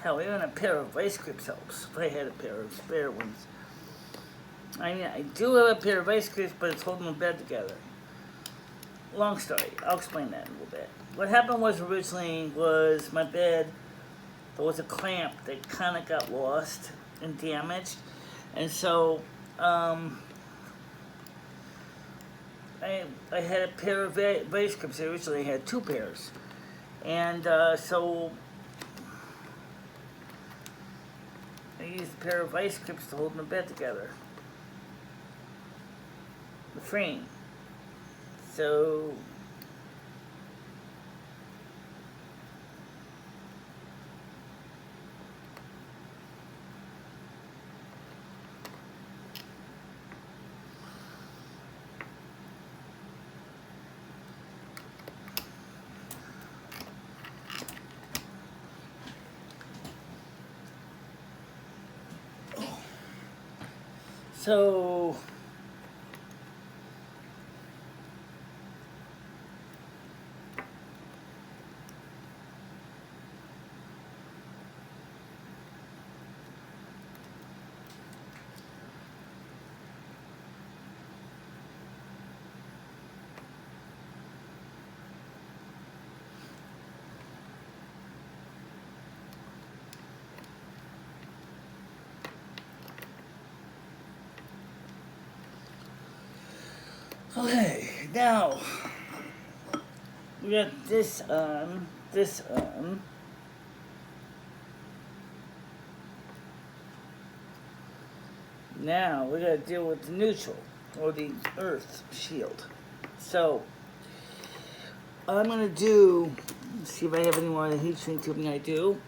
Hell, even a pair of vice grips helps. If I had a pair of spare ones. I mean, I do have a pair of vice grips, but it's holding the bed together. Long story. I'll explain that in a little bit. What happened was originally was my bed, there was a clamp that kind of got lost and damaged. And so, I had a pair of vice grips. I originally had 2 pairs. And so, I used a pair of vice grips to hold my bed together. The frame. So, okay, now we got this on. Now we gotta deal with the neutral, or the earth shield. So, I'm gonna do, let's see if I have any more heat shrink tubing. I do.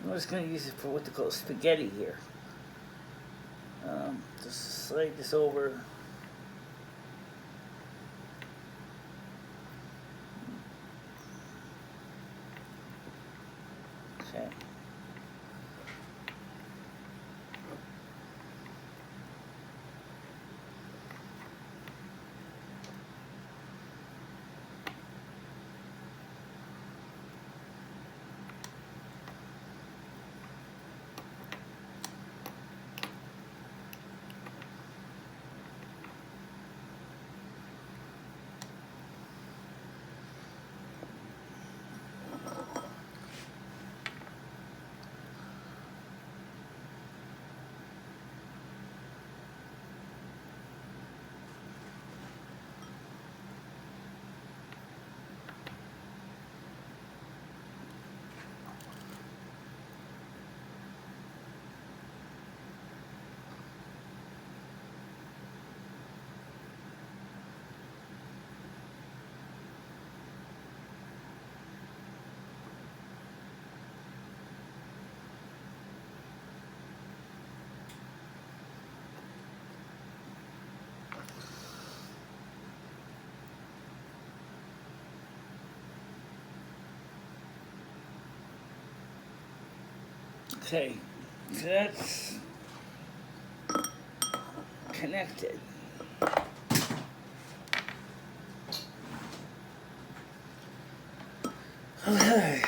I'm just going to use it for what they call spaghetti here. Just slide this over. Okay. Okay, so that's connected. Okay.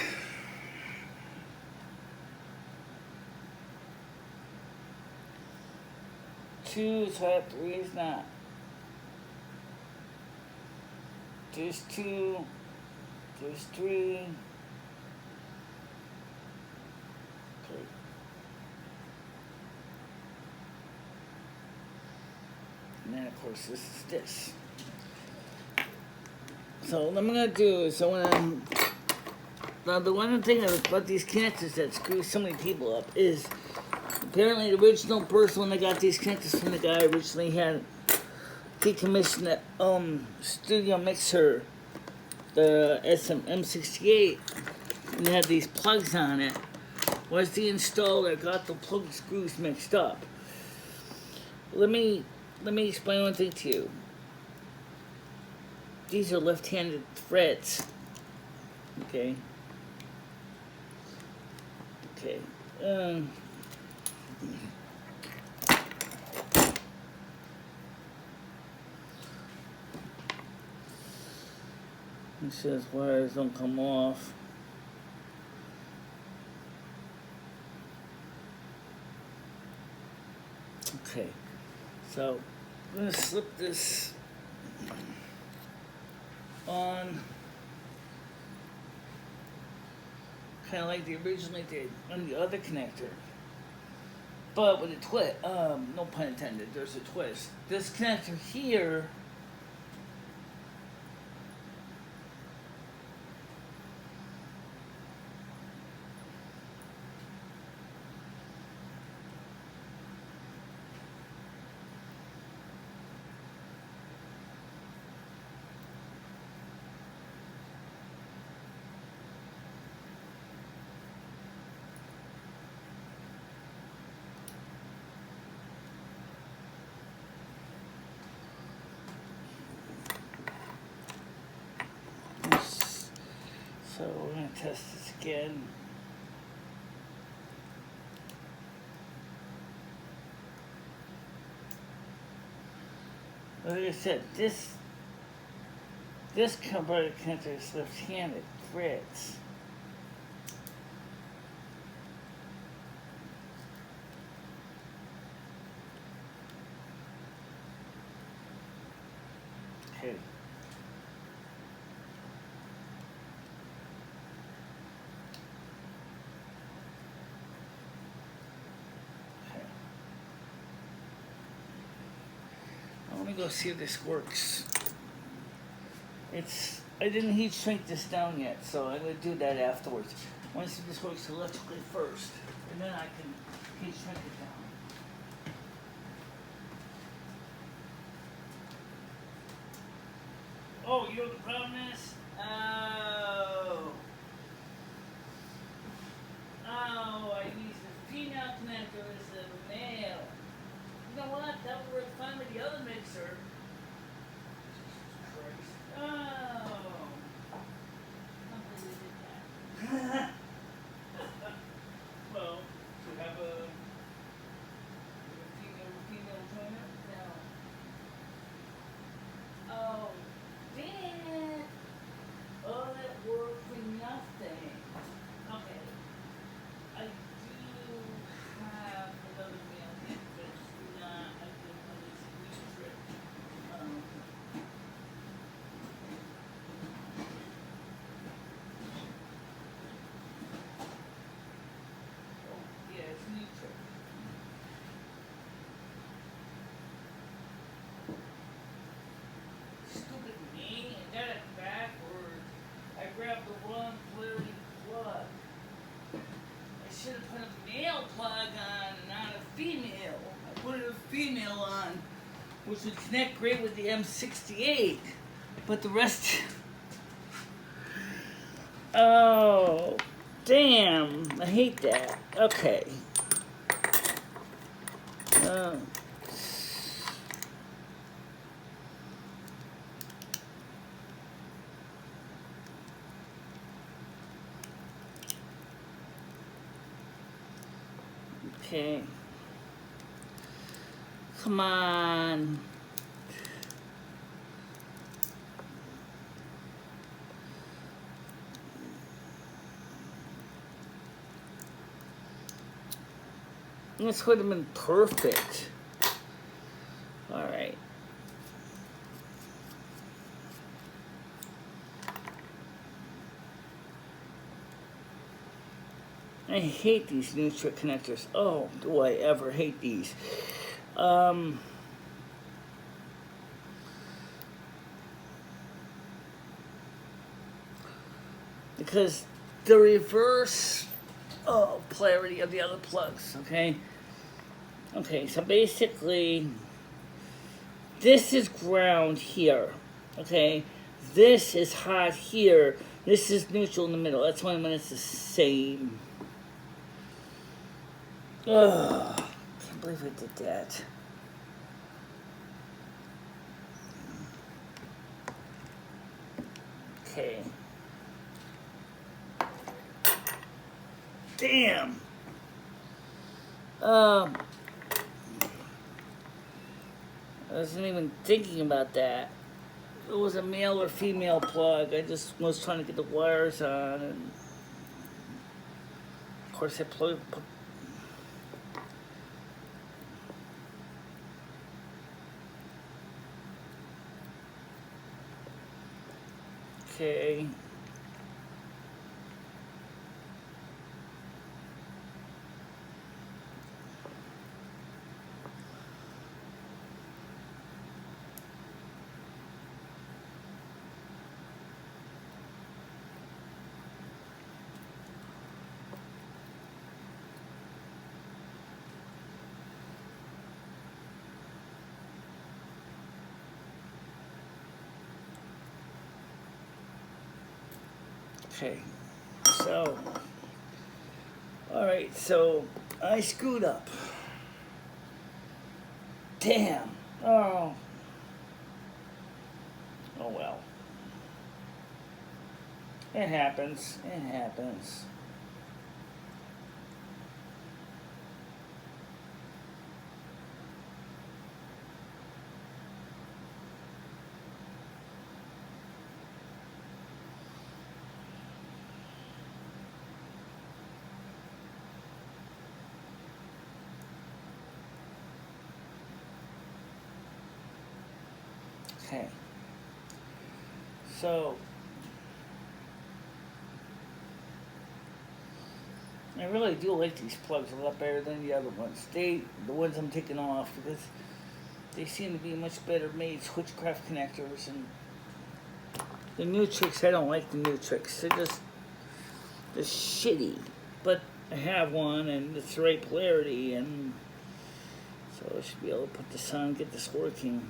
Two, so 3 is not. There's 2, there's 3. Okay. And then of course this is this. So what I'm gonna do is now the one thing about these connectors that screws so many people up is apparently the original person when they got these connectors from the guy originally had decommissioned that studio mixer, the SM M68, and they had these plugs on it, was the installer got the plug screws mixed up. Let me explain one thing to you. These are left-handed threads. Okay. Okay. It says wires don't come off. Okay, so I'm gonna slip this on, kind of like they originally did on the other connector, but with a twist. No pun intended. There's a twist. This connector here. So we're going to test this again. Like I said, this converter connector is left-handed threads. Okay. Let me go see if this works. I didn't heat shrink this down yet, so I'm going to do that afterwards. I want to see if this works electrically first, and then I can heat shrink it down. Oh, you know what the problem is? Oh, I used the female connector as the male. You know what? That would work fine with the other mixer. Jesus Christ. Oh. I did that. Well, to have a female joiner? No. Oh, damn. All that work for nothing. Okay. I do have another male but it's not a good one. It's a new trick. Yeah, it's a new trick. Stupid me, I got it backwards. I grabbed the wrong blurry plug. I should have put a male plug on, not a female. I put a female on, which would connect great with the M68, but the rest. Oh, damn! I hate that. Okay. Okay. Come on. This would have been perfect. All right. I hate these new trick connectors. Oh, do I ever hate these. Because the reverse polarity of the other plugs, okay? Okay, so basically, this is ground here, okay? This is hot here. This is neutral in the middle. That's when it's the same. Oh, can't believe I did that. Okay. Damn. I wasn't even thinking about that. It was a male or female plug. I just was trying to get the wires on, and of course I plugged. Okay. Okay. So, all right. So I screwed up. Damn. Oh. Oh well. It happens. It happens. Okay. So I really do like these plugs a lot better than the other ones. The ones I'm taking off, because they seem to be much better made switchcraft connectors. And the new tricks, I don't like the new tricks. They're shitty. But I have one, and it's the right polarity, and so I should be able to put this on, get this working.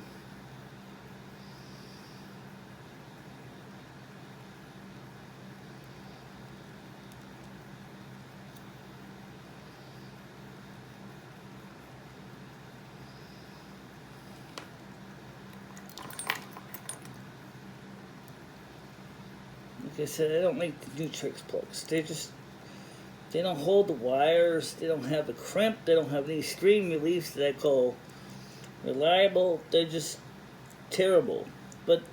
Like I said, I don't like the new tricks plugs. They don't hold the wires, they don't have the crimp, they don't have any stream reliefs that I call reliable. They're just terrible. But,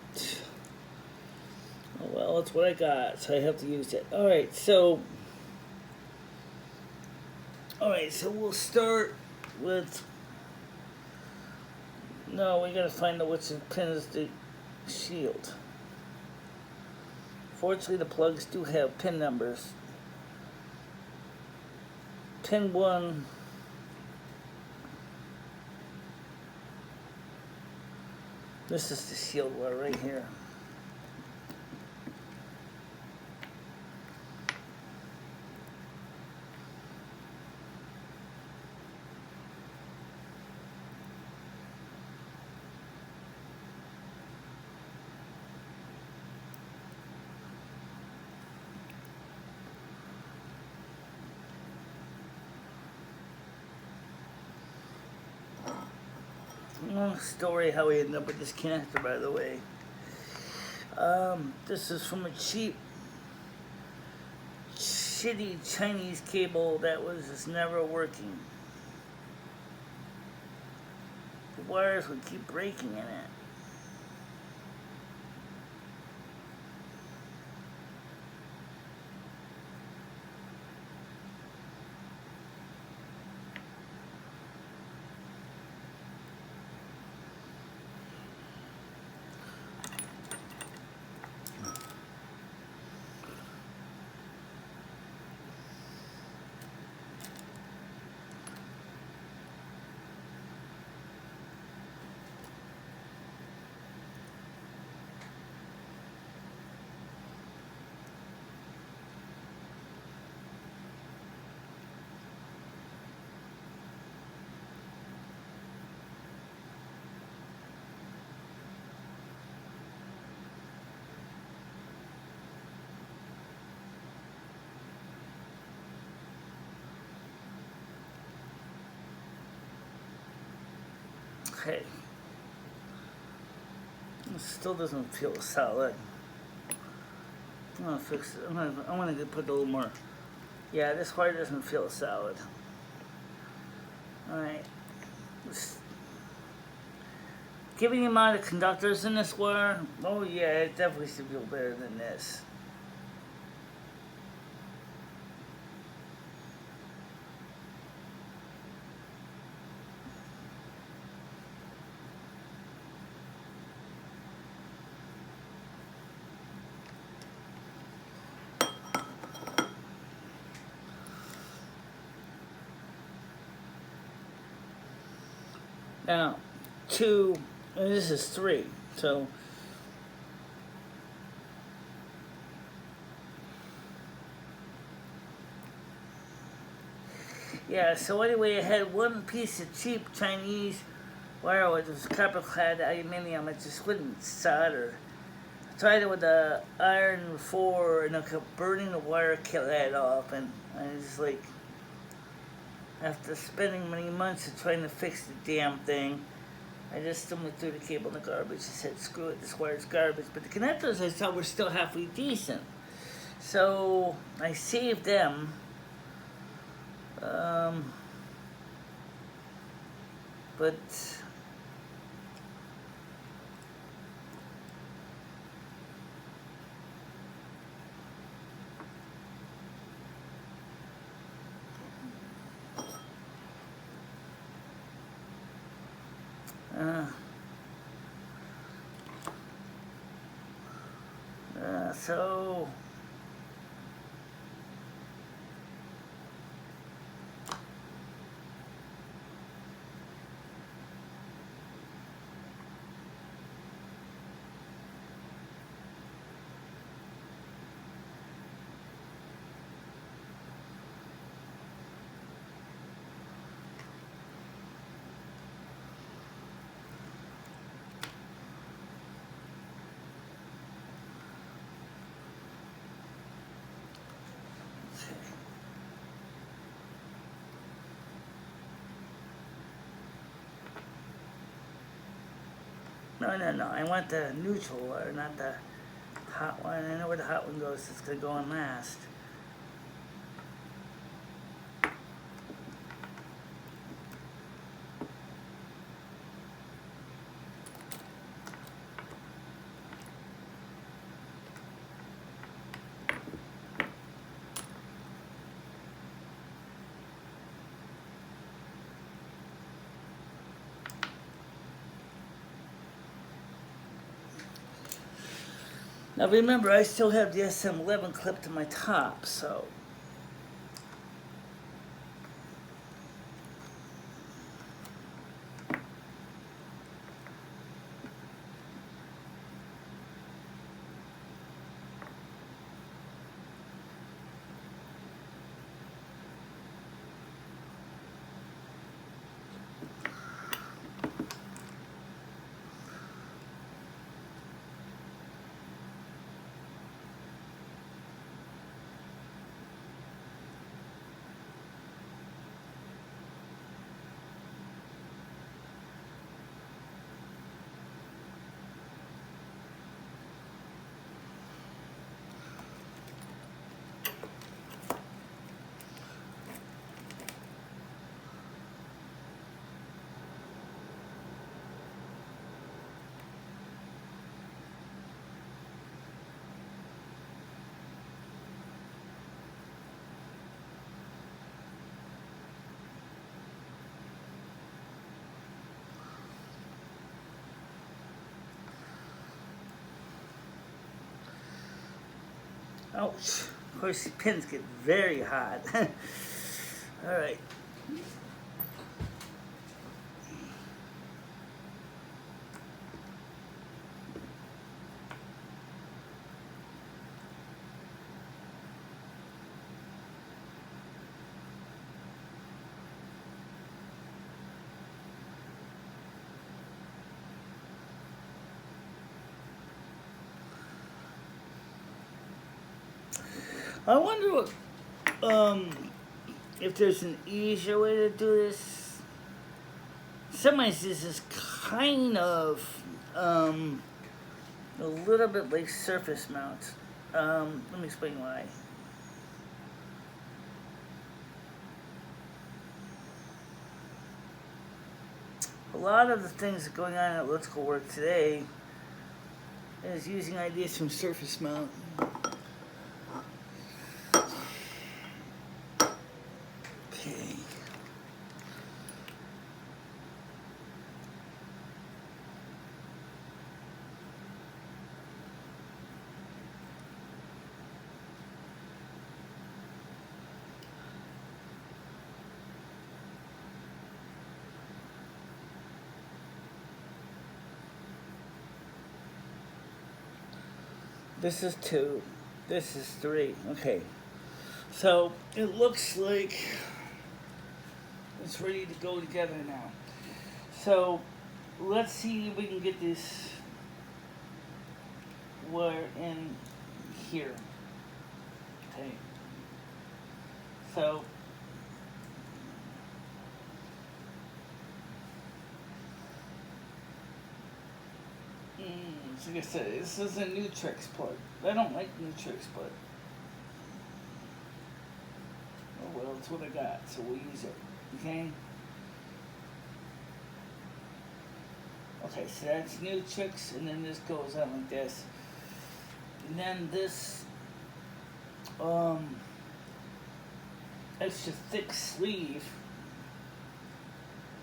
oh well, it's what I got, so I have to use it. Alright, so we'll start with, no, we gotta find out which pin is the shield. Fortunately, the plugs do have pin numbers. Pin 1, this is the shield wire right here. Long story how we ended up with this connector, by the way. This is from a cheap, shitty Chinese cable that was just never working. The wires would keep breaking in it. Okay. It still doesn't feel solid. I'm gonna fix it. I'm gonna put a little more. Yeah, this wire doesn't feel solid. Alright. Given the amount of conductors in this wire, oh yeah, it definitely should feel better than this. Now, 2, and this is 3, so yeah, so anyway, I had one piece of cheap Chinese wire which was copper clad aluminium. It just wouldn't solder. I tried it with the iron before, and I kept burning the wire, kill that off, and I was like, after spending many months of trying to fix the damn thing, I just threw the cable in the garbage and said, screw it, this wire's garbage. But the connectors I saw were still halfway decent. So I saved them. But so no. I want the neutral wire, not the hot one. I know where the hot one goes. It's gonna go on last. Now remember, I still have the SM11 clipped to my top, so. Ouch. Of course, the pins get very hot. All right. I wonder what, if there's an easier way to do this. some ways this is kind of a little bit like surface mount. Let me explain why. A lot of the things that are going on in electrical work today is using ideas from surface mount. Okay. This is 2. This is 3. Okay. So it looks like it's ready to go together now. So let's see if we can get this wire in here. Okay. So like I said, this is a Nutrix plug. I don't like Nutrix, but oh well, it's what I got, so we'll use it. Okay? Okay, so that's Nutrix, and then this goes on like this. And then this extra thick sleeve.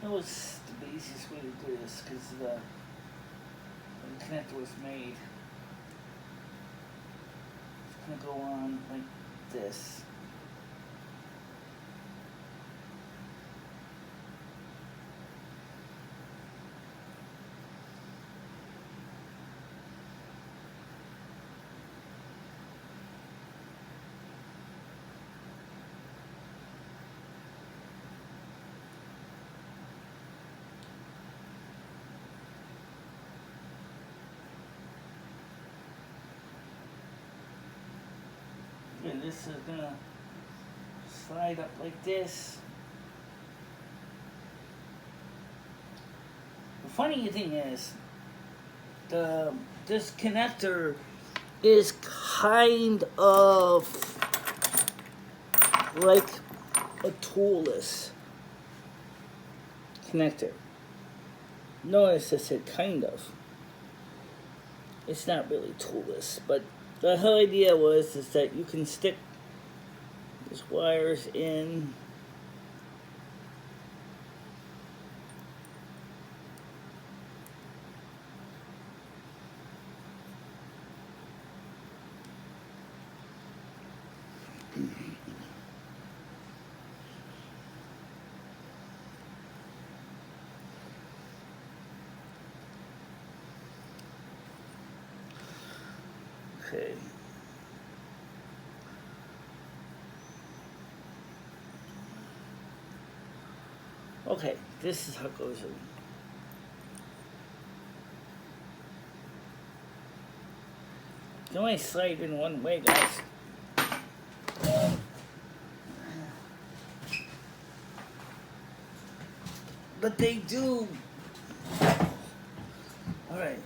That was the easiest way to do this because the connector was made. It's gonna go on like this. And this is gonna slide up like this. The funny thing is, this connector is kind of like a toolless connector. Notice I said kind of. It's not really toolless, but the whole idea is that you can stick these wires in okay. Okay, this is how it goes in. You only slide in one way, guys. But they do. Alright.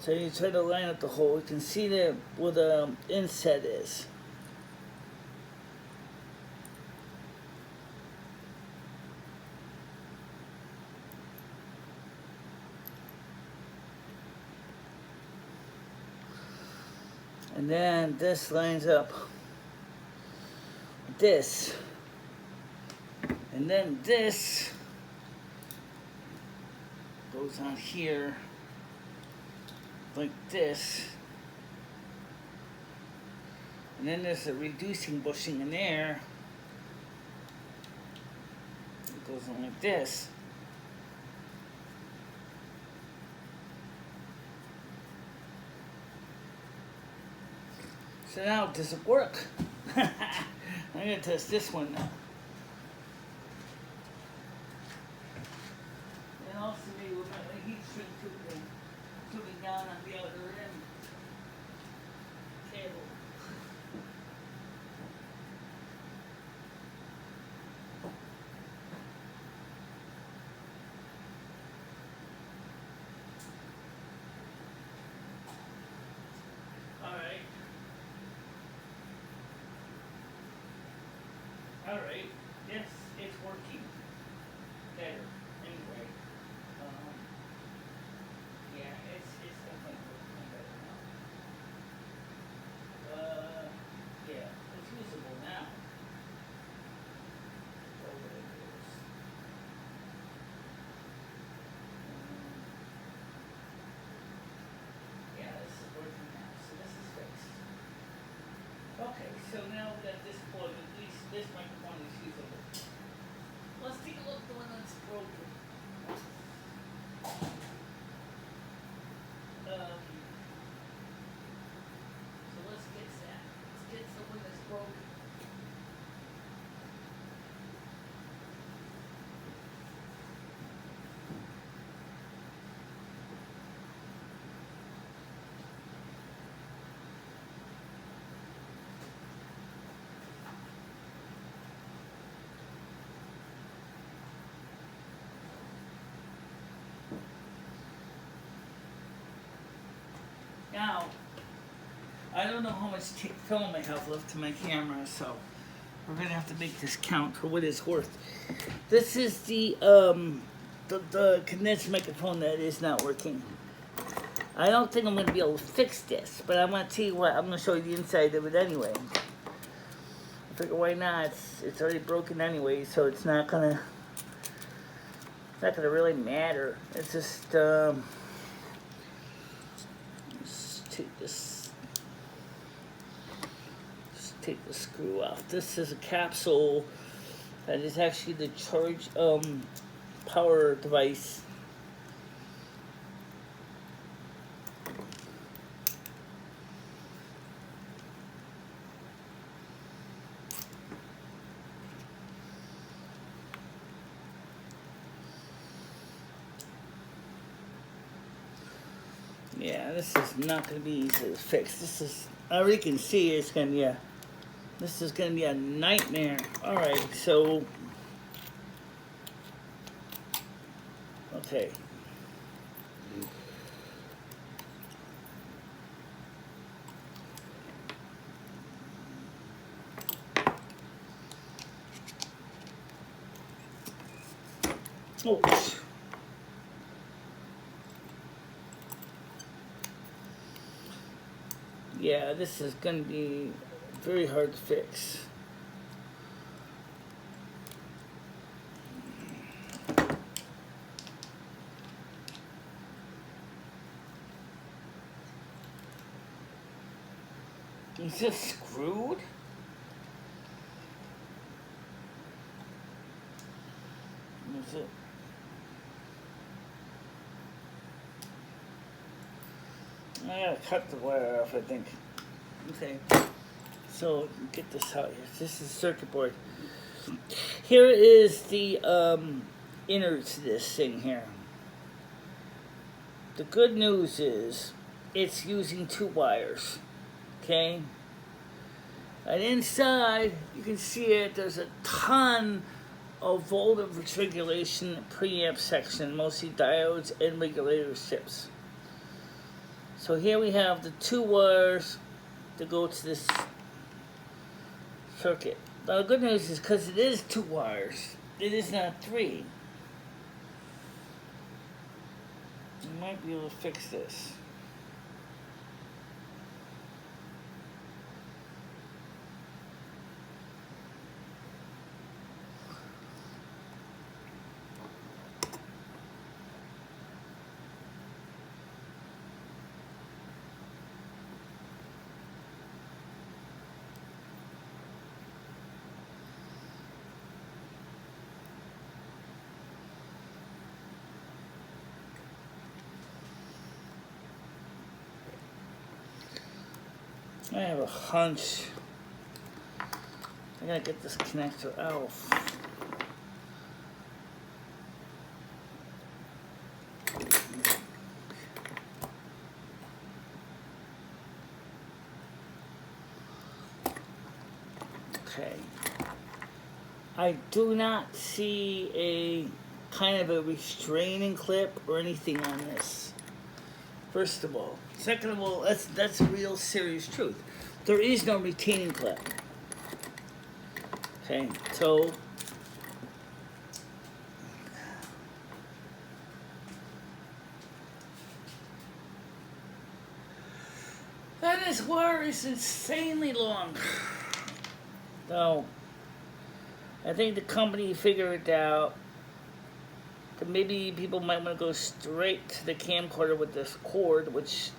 So you try to line up the hole. You can see there where the inset is. And then this lines up with this. And then this goes on here like this. And then there's a reducing bushing in there. It goes on like this. So now, does it work? I'm gonna test this one now. And also maybe with my heat shrink tubing down on the other end cable. Alright, yes, it's working better. Anyway, yeah, it's definitely working better now. Yeah, it's usable now. Oh, there it goes. Yeah, this is working now, so this is fixed. Okay, so now that this plug, at least this microphone is usable. Let's take a look at the one that's broken. So let's get that. Let's get the one that's broken. Now, I don't know how much film I have left to my camera, so we're gonna have to make this count for what it's worth. This is the condensed microphone that is not working. I don't think I'm gonna be able to fix this, but I'm gonna tell you what. I'm gonna show you the inside of it anyway. I figure why not? It's already broken anyway, so it's not gonna really matter. It's just take the screw off. This is a capsule that is actually the charge power device. Yeah, this is not going to be easy to fix. This is, I already can see it's going to be this is going to be a nightmare. Alright, so, okay. Oh. Yeah, this is going to be very hard to fix. Is this screwed? Is it? I gotta cut the wire off, I think. Okay. So, get this out here. This is circuit board. Here is the innards to this thing here. The good news is it's using 2 wires. Okay? And inside, you can see it, there's a ton of voltage regulation preamp section, mostly diodes and regulator chips. So here we have the 2 wires to go to this circuit. Now the good news is because it is 2 wires, it is not 3. You might be able to fix this. I have a hunch I gotta get this connector out. Okay. I do not see a kind of a restraining clip or anything on this. First of all. Second of all, that's real serious truth. There is no retaining clip. Okay, so this wire is insanely long. So I think the company figured out that maybe people might want to go straight to the camcorder with this cord, which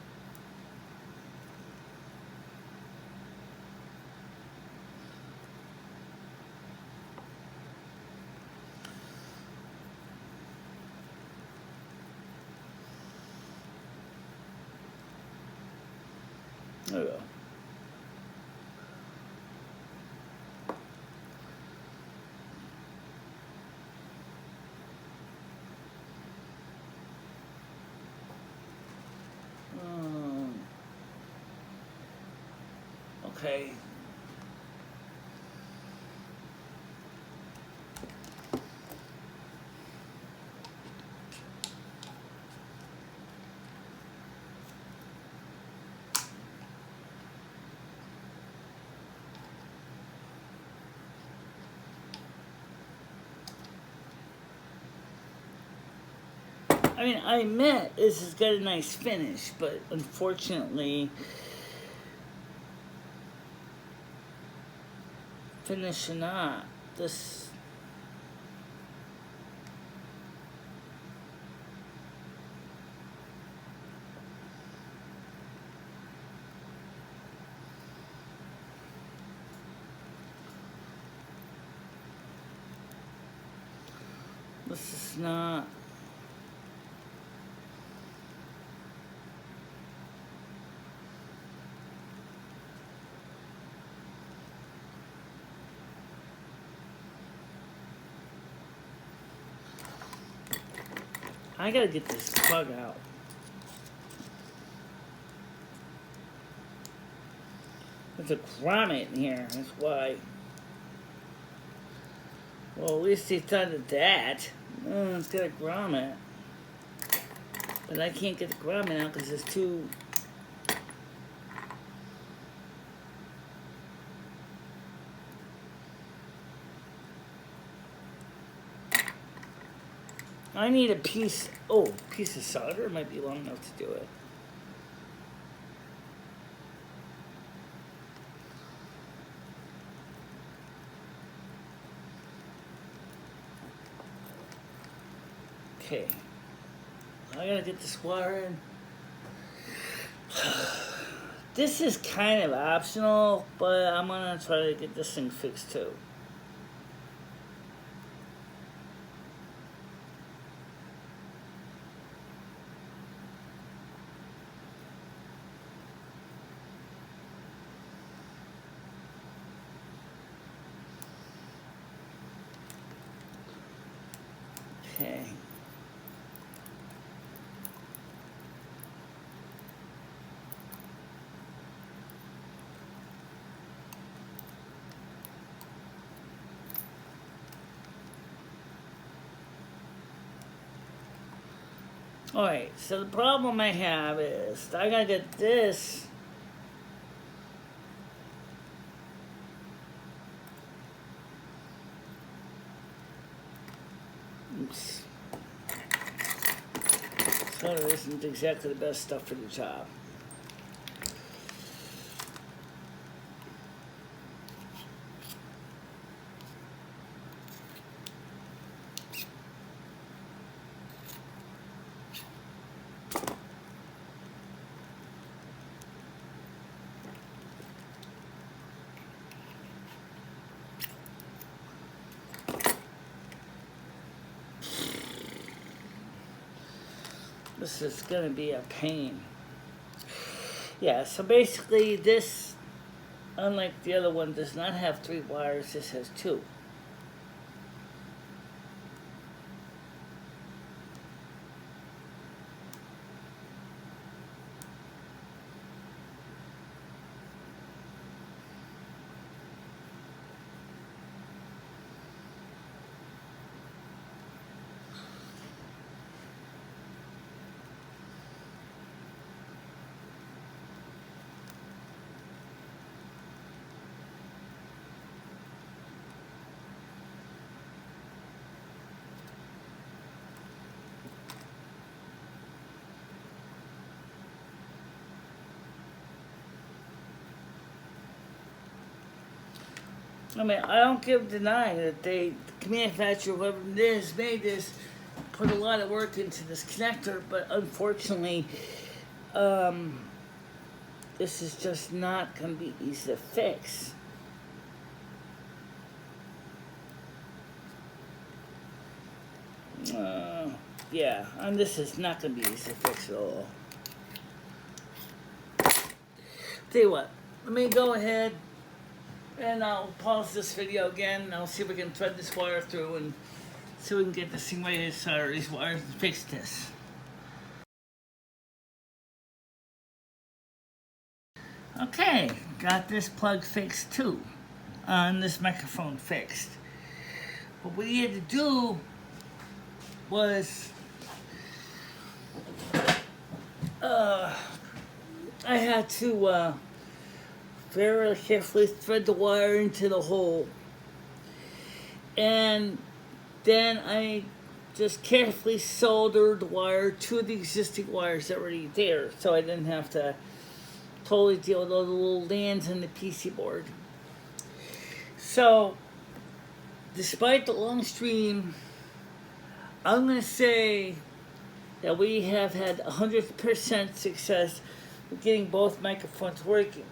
there we go. Okay. I mean, I admit this has got a nice finish, but unfortunately, finish or not, this is not. I gotta get this plug out. There's a grommet in here, that's why. Well, at least they thought of that. Oh, it's got a grommet. But I can't get the grommet out because it's too... I need a piece of solder might be long enough to do it. Okay. I gotta get this wire in. This is kind of optional, but I'm gonna try to get this thing fixed too. Okay. Alright, so the problem I have is I gotta get this oops. Solder isn't exactly the best stuff for the job. This is gonna be a pain. Yeah, so basically this, unlike the other one, does not have 3 wires, this has 2. I mean, I don't deny that the manufacturer, whoever it is, made this, put a lot of work into this connector, but unfortunately, this is just not going to be easy to fix. Yeah, and this is not going to be easy to fix at all. Tell you what, let me go ahead and I'll pause this video again and I'll see if we can thread this wire through and see if we can get this thing right inside these wires and fix this. Okay, got this plug fixed too, and this microphone fixed. What we had to do was, I had to very carefully thread the wire into the hole, and then I just carefully soldered the wire to the existing wires already there, so I didn't have to totally deal with all the little lands in the PC board. So, despite the long stream, I'm going to say that we have had 100% success with getting both microphones working.